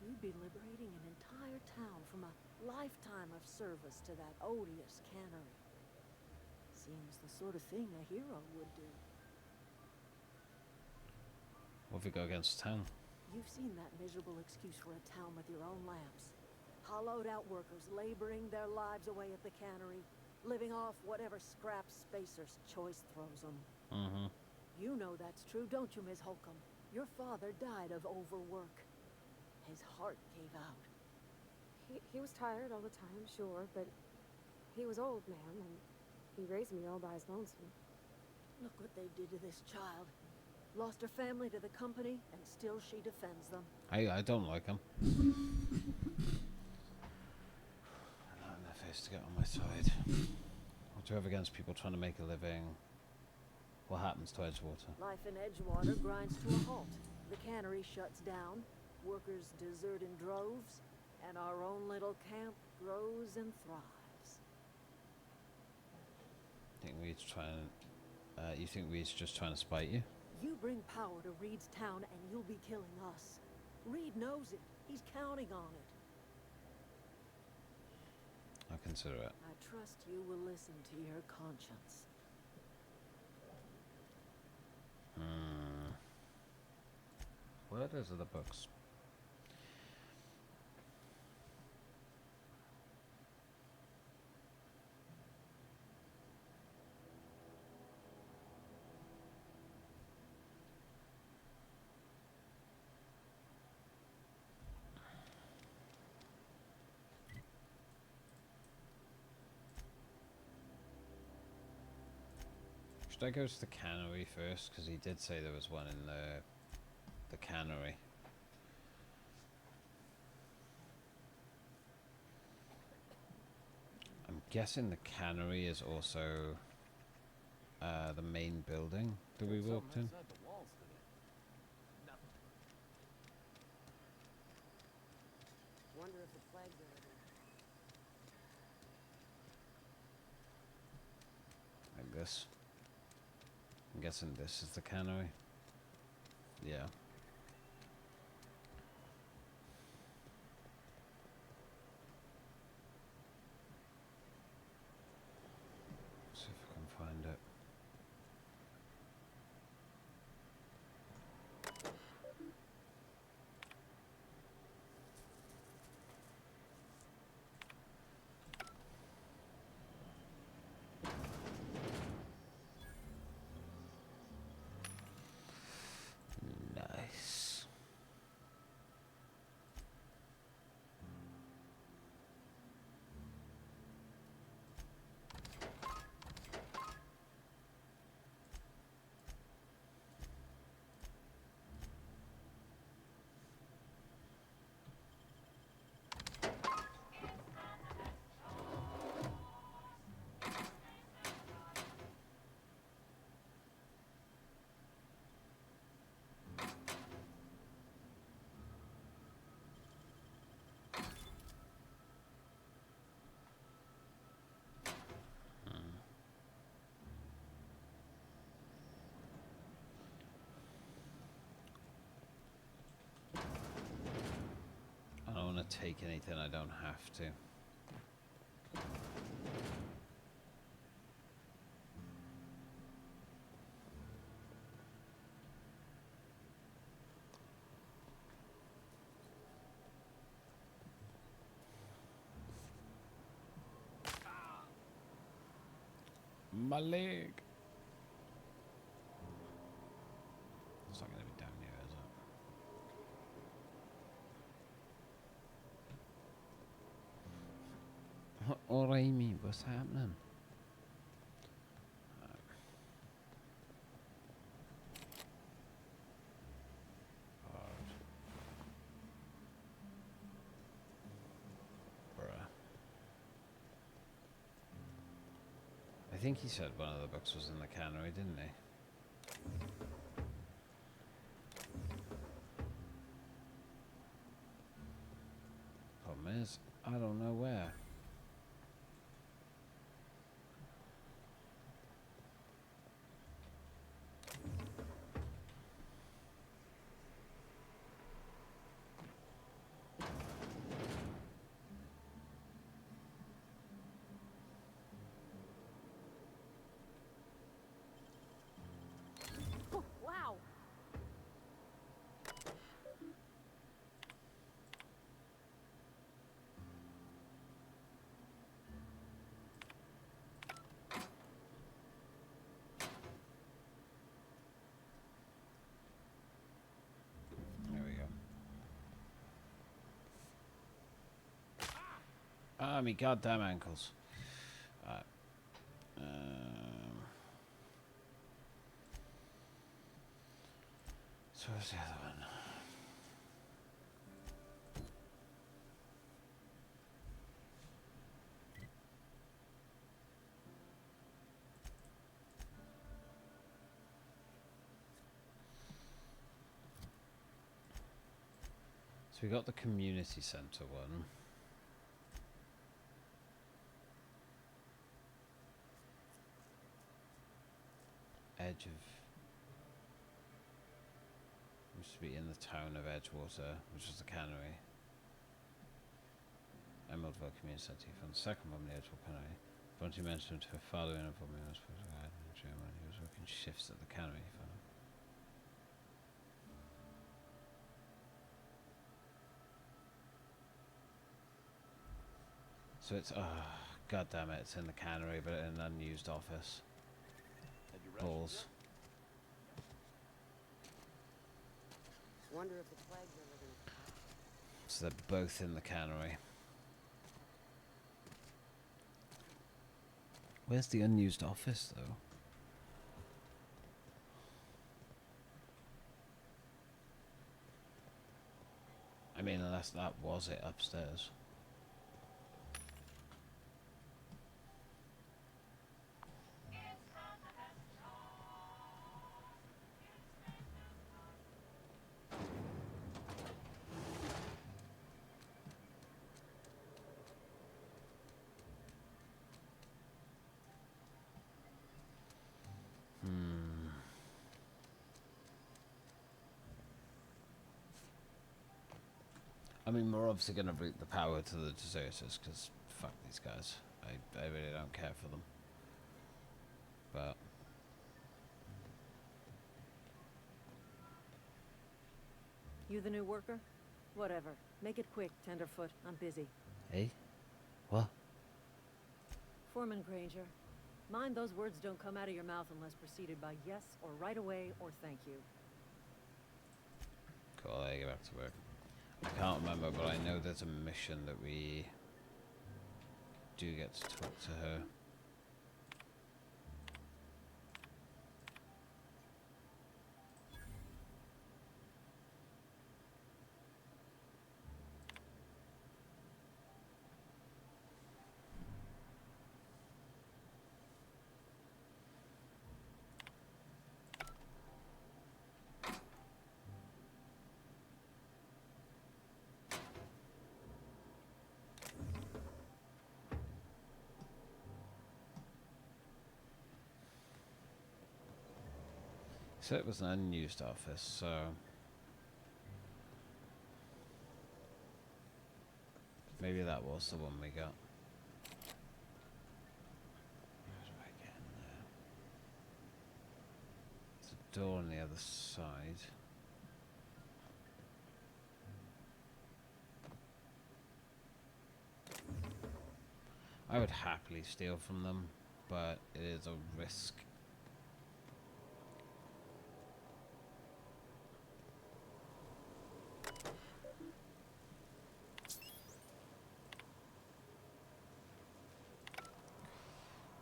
You'd be liberating an entire town from a lifetime of service to that odious cannery. Seems the sort of thing a hero would do. What if we go against town? You've seen that miserable excuse for a town with your own lamps. Hollowed out workers laboring their lives away at the cannery, living off whatever scraps Spacer's Choice throws them. Mm-hmm. You know that's true, don't you, Miss Holcomb? Your father died of overwork. His heart gave out. He was tired all the time, sure, but he was old, ma'am, and he raised me all by his lonesome. Look what they did to this child. Lost her family to the company, and still she defends them. I don't like him. Not enough face to get on my side. To have against people trying to make a living. What happens to Edgewater? Life in Edgewater grinds to a halt. The cannery shuts down, workers desert in droves, and our own little camp grows and thrives. Think we's trying. You think we's just trying to spite you? You bring power to Reed's town and you'll be killing us. Reed knows it. He's counting on it. I'll consider it. I trust you will listen to your conscience. What are those other books? Should I go to the cannery first? Because he did say there was one in the cannery. I'm guessing the cannery is also the main building that we walked in. Wonder if the flags are Like this. I'm guessing this is the cannery. Yeah. See if I can find it. Nice. I don't want to take anything I don't have to. My leg. It's not going to be down here, is it? All right, me. What's happening? I think he said one of the books was in the cannery, didn't he? Problem is, I don't know where. Wow! There we go. Ah, me goddamn ankles. So where's the other one? So we got the community center one. Edge of... used to be in the town of Edgewater, which is the cannery. Emeraldville Community Center. He found the second one in the Edgewater cannery. Bronte mentioned to her father in a woman was supposed to ride in the gym when he was working shifts at the cannery. He found. So it's, god damn it, it's in the cannery, but in an unused office. Balls. Wonder if the plague's ever gonna... So they're both in the cannery. Where's the unused office, though? I mean, unless that was it upstairs. I mean, we're obviously going to route the power to the deserters, because fuck these guys. I really don't care for them. But... You the new worker? Whatever. Make it quick, Tenderfoot. I'm busy. Hey? What? Foreman Granger. Mind those words don't come out of your mouth unless preceded by yes, or right away, or thank you. Cool, I get back to work. I can't remember, but I know there's a mission that we do get to talk to her. So it was an unused office, so... maybe that was the one we got. How do I get in there? There's a door on the other side. I would happily steal from them, but it is a risk.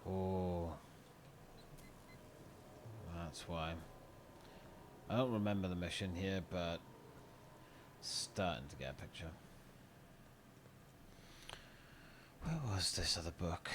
Oh, that's why. I don't remember the mission here, but starting to get a picture. Where was this other book?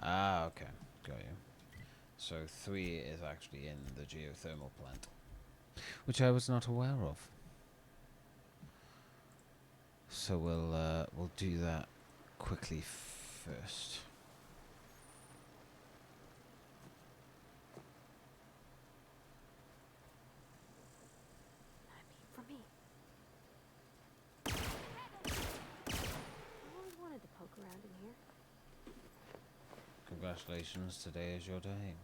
Ah, okay. Got you. So 3 is actually in the geothermal plant, which I was not aware of. So we'll do that quickly first. For me. I always wanted to poke around in here. Congratulations, today is your day.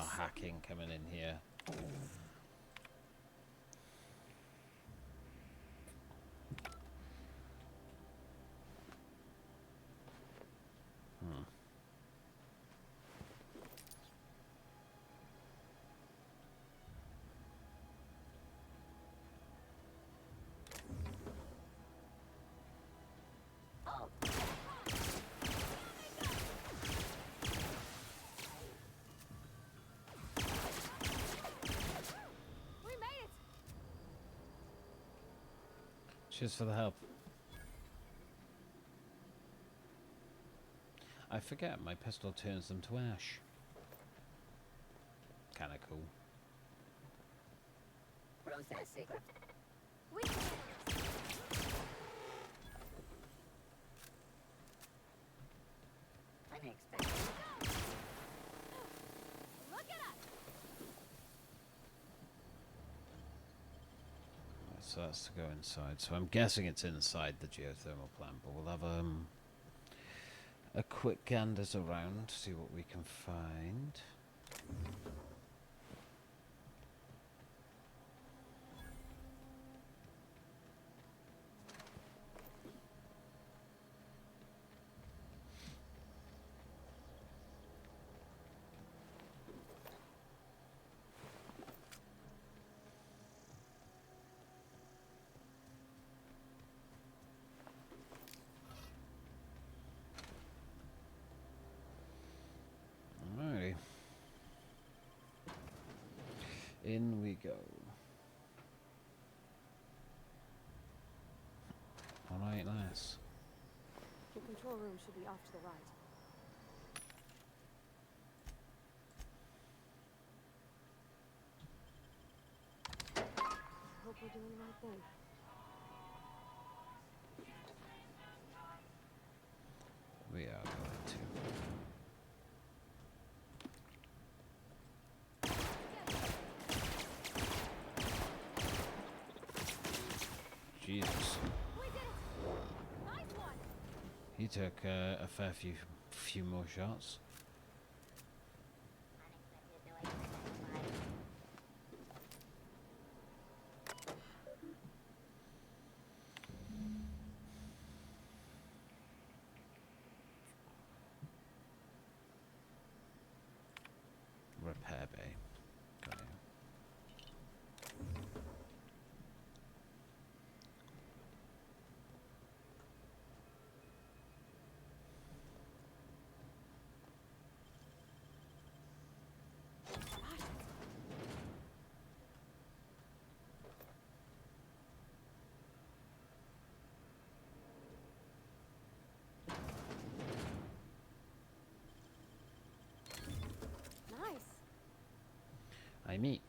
our hacking coming in here. Cheers for the help. I forget my pistol turns them to ash. Kinda cool. Processing. Unexpected. Look at us. So that's to go inside. So I'm guessing it's inside the geothermal plant, but we'll have a quick ganders around, see what we can find. Alrighty. In we go. Alright, nice. The control room should be off to the right. I hope we're doing the right thing. We are going to. Jesus. We did it. Nice one. He took a fair few more shots. Repair bay. Got it. Nice. I meet.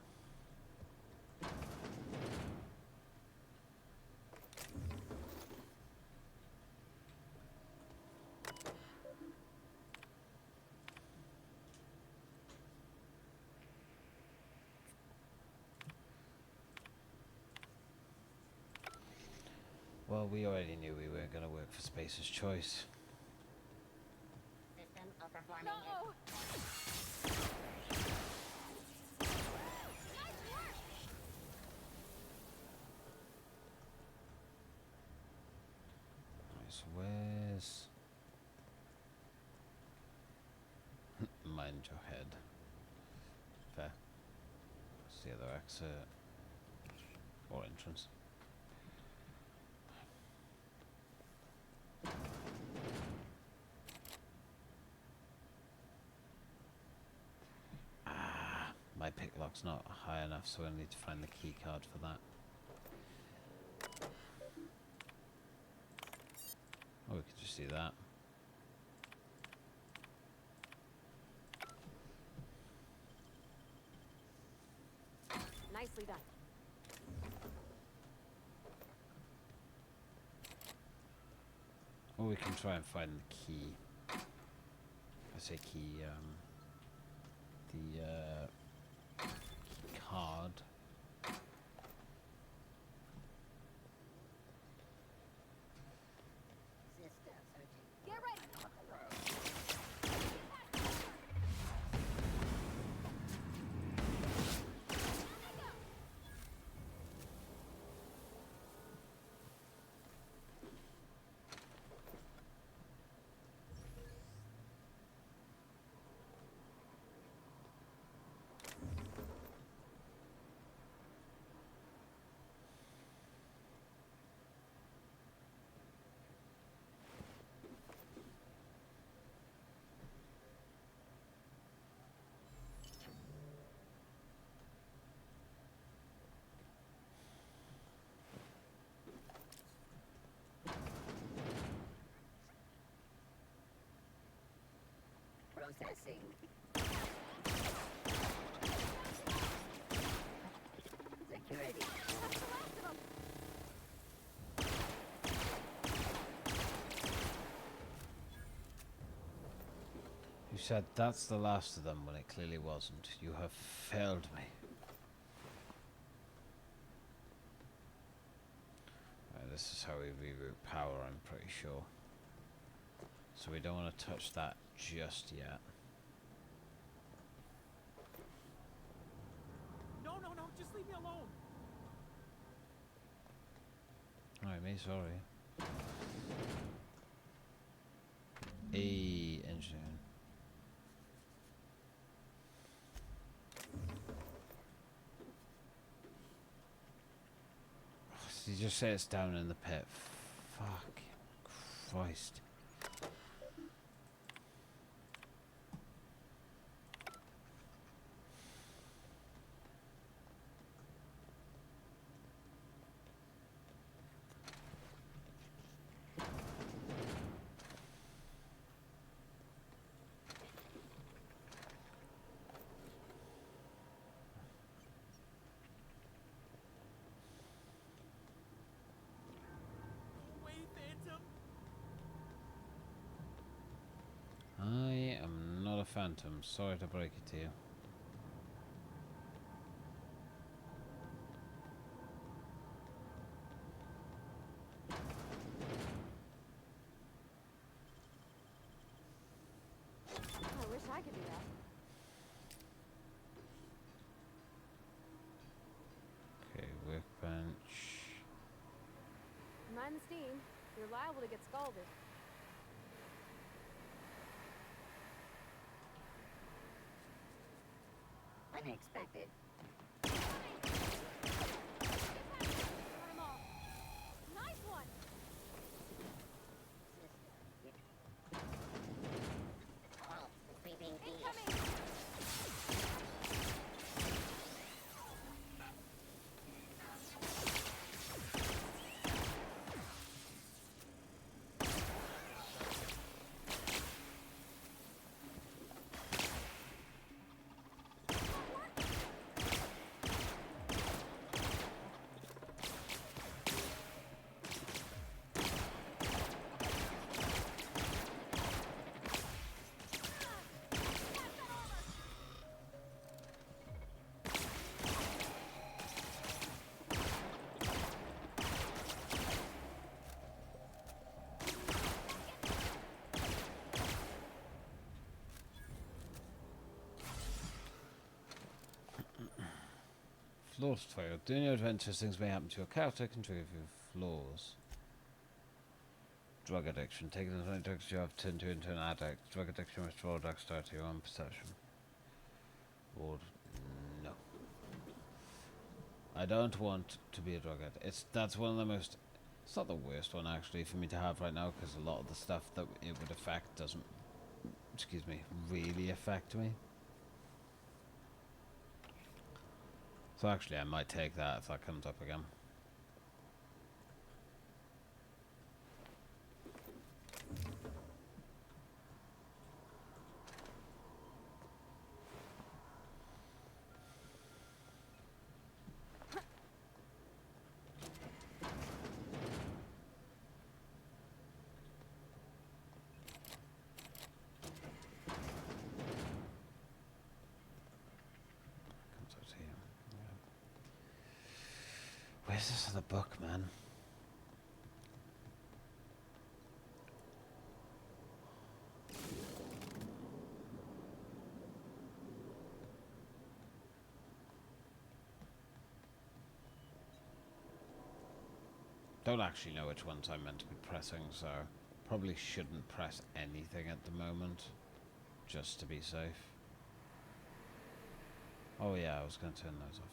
Well, we already knew we weren't going to work for Spacer's Choice. System outperforming No. Nice. Where's... Mind your head. Fair. What's the other exit? Or entrance? My pick lock's not high enough, so I need to find the key card for that. Oh, we could just do that. Nicely done. Or we can try and find the key. I say key, the key card. system searching. Get ready. Processing. Security. You said that's the last of them when it clearly wasn't. You have failed me. Right, this is how we reroute power, I'm pretty sure. So we don't want to touch that just yet. No, no, no, just leave me alone. Alright, me, sorry. Engine. Did you just say it's down in the pit? Fuck. Christ. Wait, Phantom. I am not a phantom. Sorry to break it to you. I wish I could do that. Okay, workbench. Mind the steam. You're liable to get scalded. Unexpected. Nice one! Creeping Incoming! Flaws failed. During your adventures, things may happen to your character, can trigger your flaws. Drug addiction. Taking the drugs you have turned you into an addict. Drug addiction restore dexterity or perception. Ward. No. I don't want to be a drug addict. That's one of the most... It's not the worst one, actually, for me to have right now, because a lot of the stuff that it would affect doesn't... Excuse me. Really affect me. So actually, I might take that if that comes up again. Comes out here. Yeah. Where's this other book, man? Don't actually know which ones I'm meant to be pressing, so probably shouldn't press anything at the moment, just to be safe. Oh yeah, I was going to turn those off.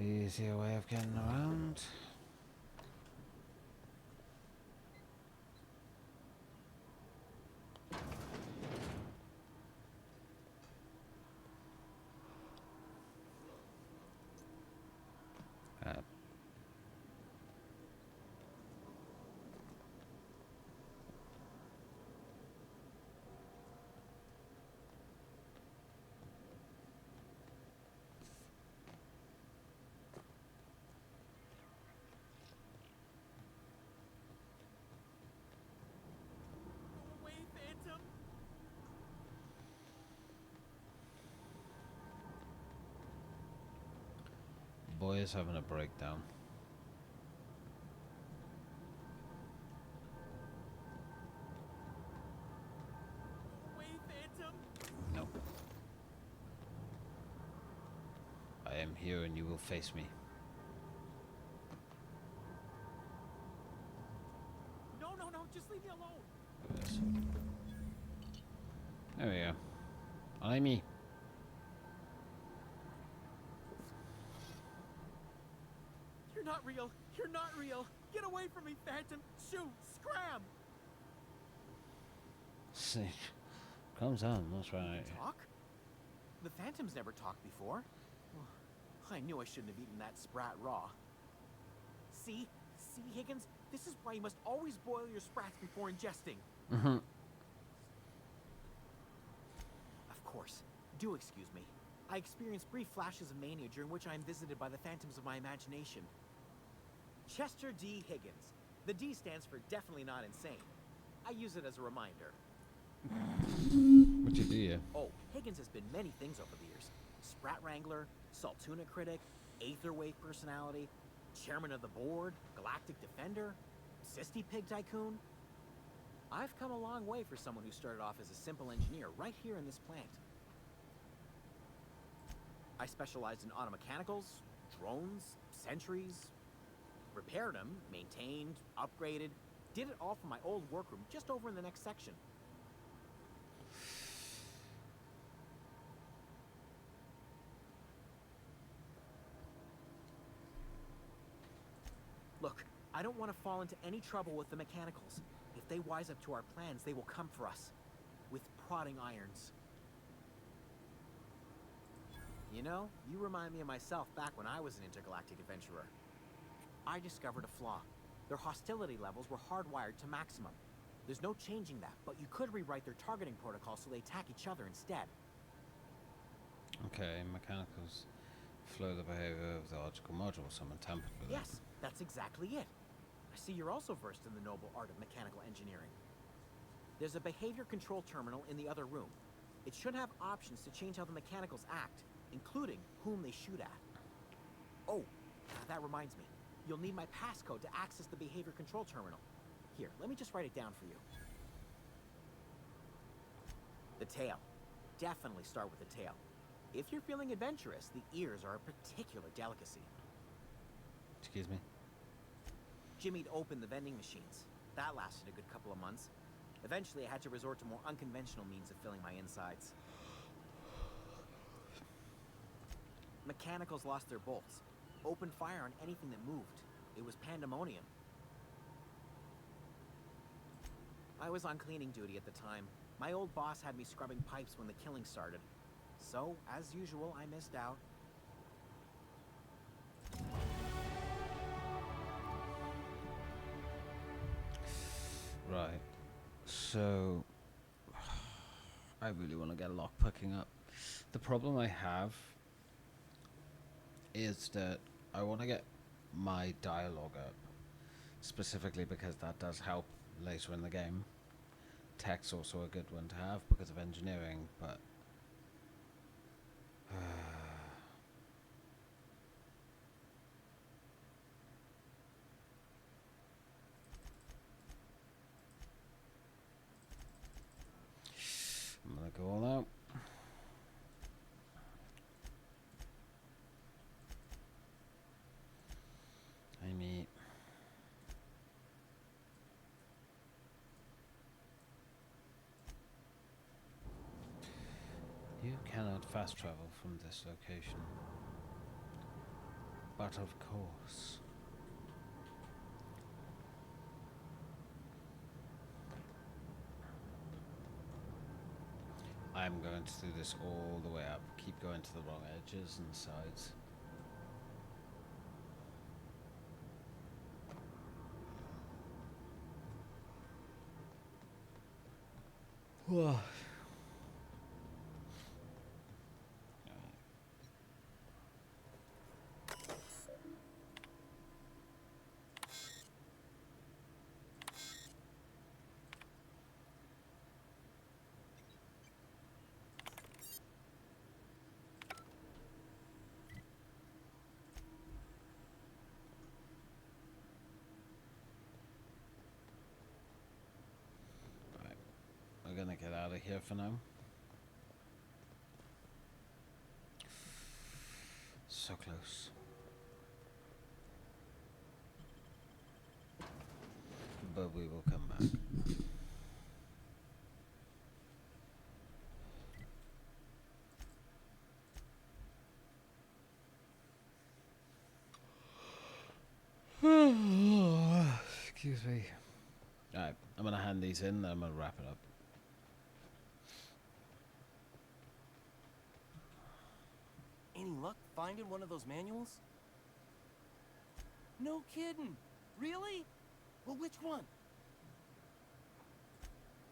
Easier way of getting around. boy is having a breakdown. Away, Phantom! No. I am here and you will face me. No, no, no, just leave me alone! Yes. There we go. I'm me. You're not real! You're not real! Get away from me, Phantom! Shoot! Scram! See, comes on, that's right. Talk? The Phantom's never talked before. I knew I shouldn't have eaten that sprat raw. See? See, Higgins? This is why you must always boil your sprats before ingesting. Mm-hmm. Of course. Do excuse me. I experience brief flashes of mania during which I am visited by the phantoms of my imagination. Chester D. Higgins. The D stands for definitely not insane. I use it as a reminder. What you do, yeah? Oh, Higgins has been many things over the years. Sprat Wrangler, Saltuna critic, Aetherwave personality, chairman of the board, galactic defender, Sisty Pig tycoon. I've come a long way for someone who started off as a simple engineer right here in this plant. I specialized in automechanicals, drones, sentries, repaired them, maintained, upgraded, did it all from my old workroom just over in the next section. Look, I don't want to fall into any trouble with the mechanicals. If they wise up to our plans, they will come for us. With prodding irons. You know, you remind me of myself back when I was an intergalactic adventurer. I discovered a flaw. Their hostility levels were hardwired to maximum. There's no changing that, but you could rewrite their targeting protocol so they attack each other instead. Okay, mechanicals flow the behavior of the logical module. Someone tampered with it. Yes, that's exactly it. I see you're also versed in the noble art of mechanical engineering. There's a behavior control terminal in the other room. It should have options to change how the mechanicals act, including whom they shoot at. Oh, that reminds me. You'll need my passcode to access the behavior control terminal. Here, let me just write it down for you. The tail. Definitely start with the tail. If you're feeling adventurous, the ears are a particular delicacy. Excuse me? Jimmy'd opened the vending machines. That lasted a good couple of months. Eventually, I had to resort to more unconventional means of filling my insides. Mechanicals lost their bolts. Opened fire on anything that moved. It was pandemonium. I was on cleaning duty at the time. My old boss had me scrubbing pipes when the killing started. So, as usual, I missed out. Right. So, I really want to get lockpicking up. The problem I have is that I want to get my dialogue up, specifically because that does help later in the game. Tech's also a good one to have because of engineering, but I'm gonna go all out. I mean, you cannot fast travel from this location, but of course. I'm going to do this all the way up, keep going to the wrong edges and sides. Whoa. out of here for now. So close. But we will come back. Excuse me. Alright, I'm gonna hand these in, then I'm gonna wrap it up. Any luck finding one of those manuals? No kidding. Really? Well, which one?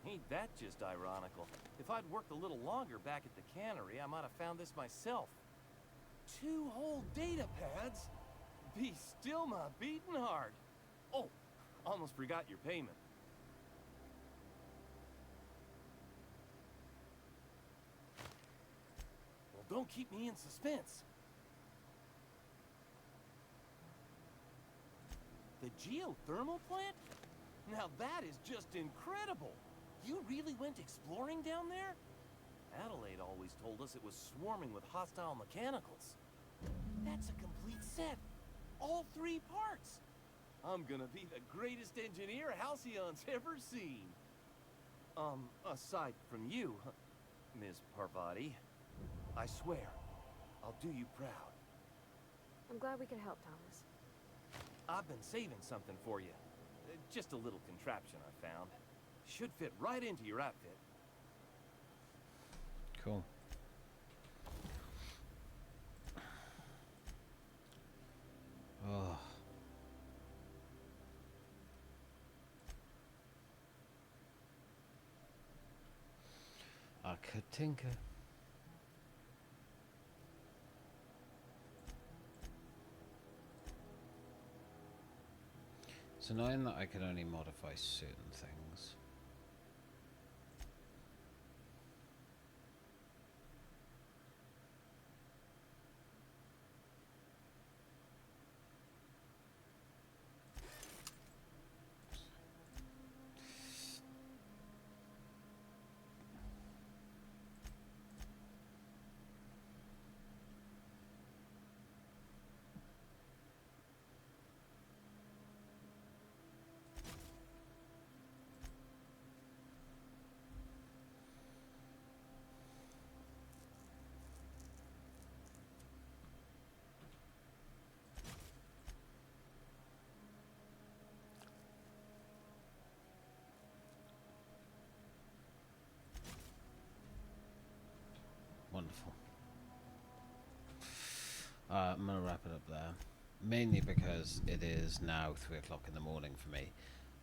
Ain't that just ironical? If I'd worked a little longer back at the cannery, I might have found this myself. 2 whole data pads? Be still my beating heart. Oh, almost forgot your payment. Well, don't keep me in suspense. The geothermal plant? Now that is just incredible! You really went exploring down there? Adelaide always told us it was swarming with hostile mechanicals. That's a complete set. All 3 parts. I'm gonna be the greatest engineer Halcyon's ever seen. Aside from you, Ms. Parvati. I swear, I'll do you proud. I'm glad we could help, Thomas. I've been saving something for you. Just a little contraption I found. Should fit right into your outfit. Cool. Oh. I could tinker. It's annoying that I can only modify certain things. Wonderful. I'm going to wrap it up there. Mainly because it is now 3 o'clock in the morning for me.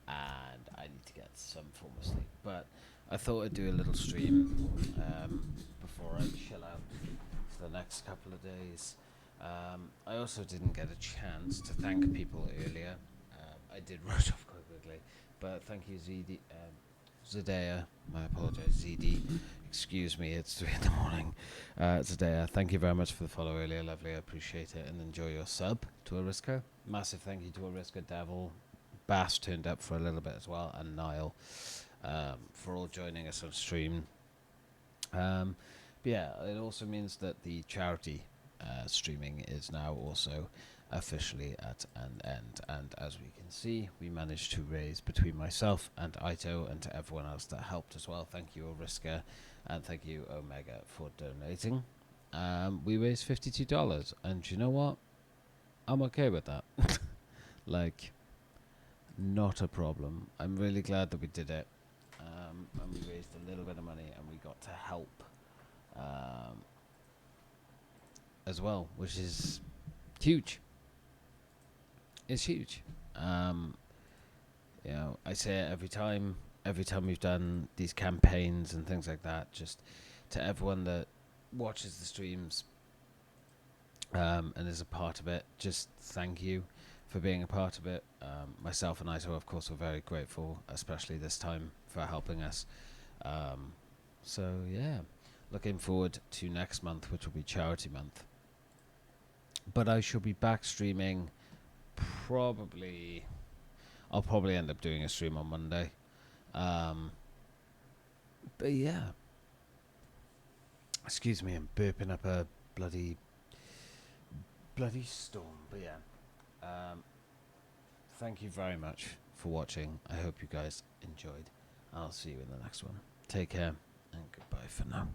And I need to get some form of sleep. But I thought I'd do a little stream before I chill out for the next couple of days. I also didn't get a chance to thank people earlier. I did rush off quite quickly. But thank you, Zedea. I apologize, ZD. Excuse me, it's 3 in the morning. Zedea, thank you very much for the follow earlier. Lovely, I appreciate it. And enjoy your sub to Ariska. Massive thank you to Ariska, Devil. Bass turned up for a little bit as well. And Niall for all joining us on stream. But yeah, it also means that the charity streaming is now also officially at an end, and as we can see, we managed to raise between myself and Ito and to everyone else that helped as well. Thank you, Oriska, and thank you, Omega, for donating. We raised $52, and you know what? I'm okay with that. Like, not a problem. I'm really glad that we did it, and we raised a little bit of money, and we got to help as well, which is huge. It's huge. You know, I say it every time we've done these campaigns and things like that, just to everyone that watches the streams and is a part of it, just thank you for being a part of it. Myself and Ito, of course, are very grateful, especially this time, for helping us. So, yeah, looking forward to next month, which will be Charity Month. But I shall be back streaming I'll probably end up doing a stream on Monday. But yeah. Excuse me, I'm burping up a bloody storm. But yeah. Thank you very much for watching. I hope you guys enjoyed. I'll see you in the next one. Take care and goodbye for now.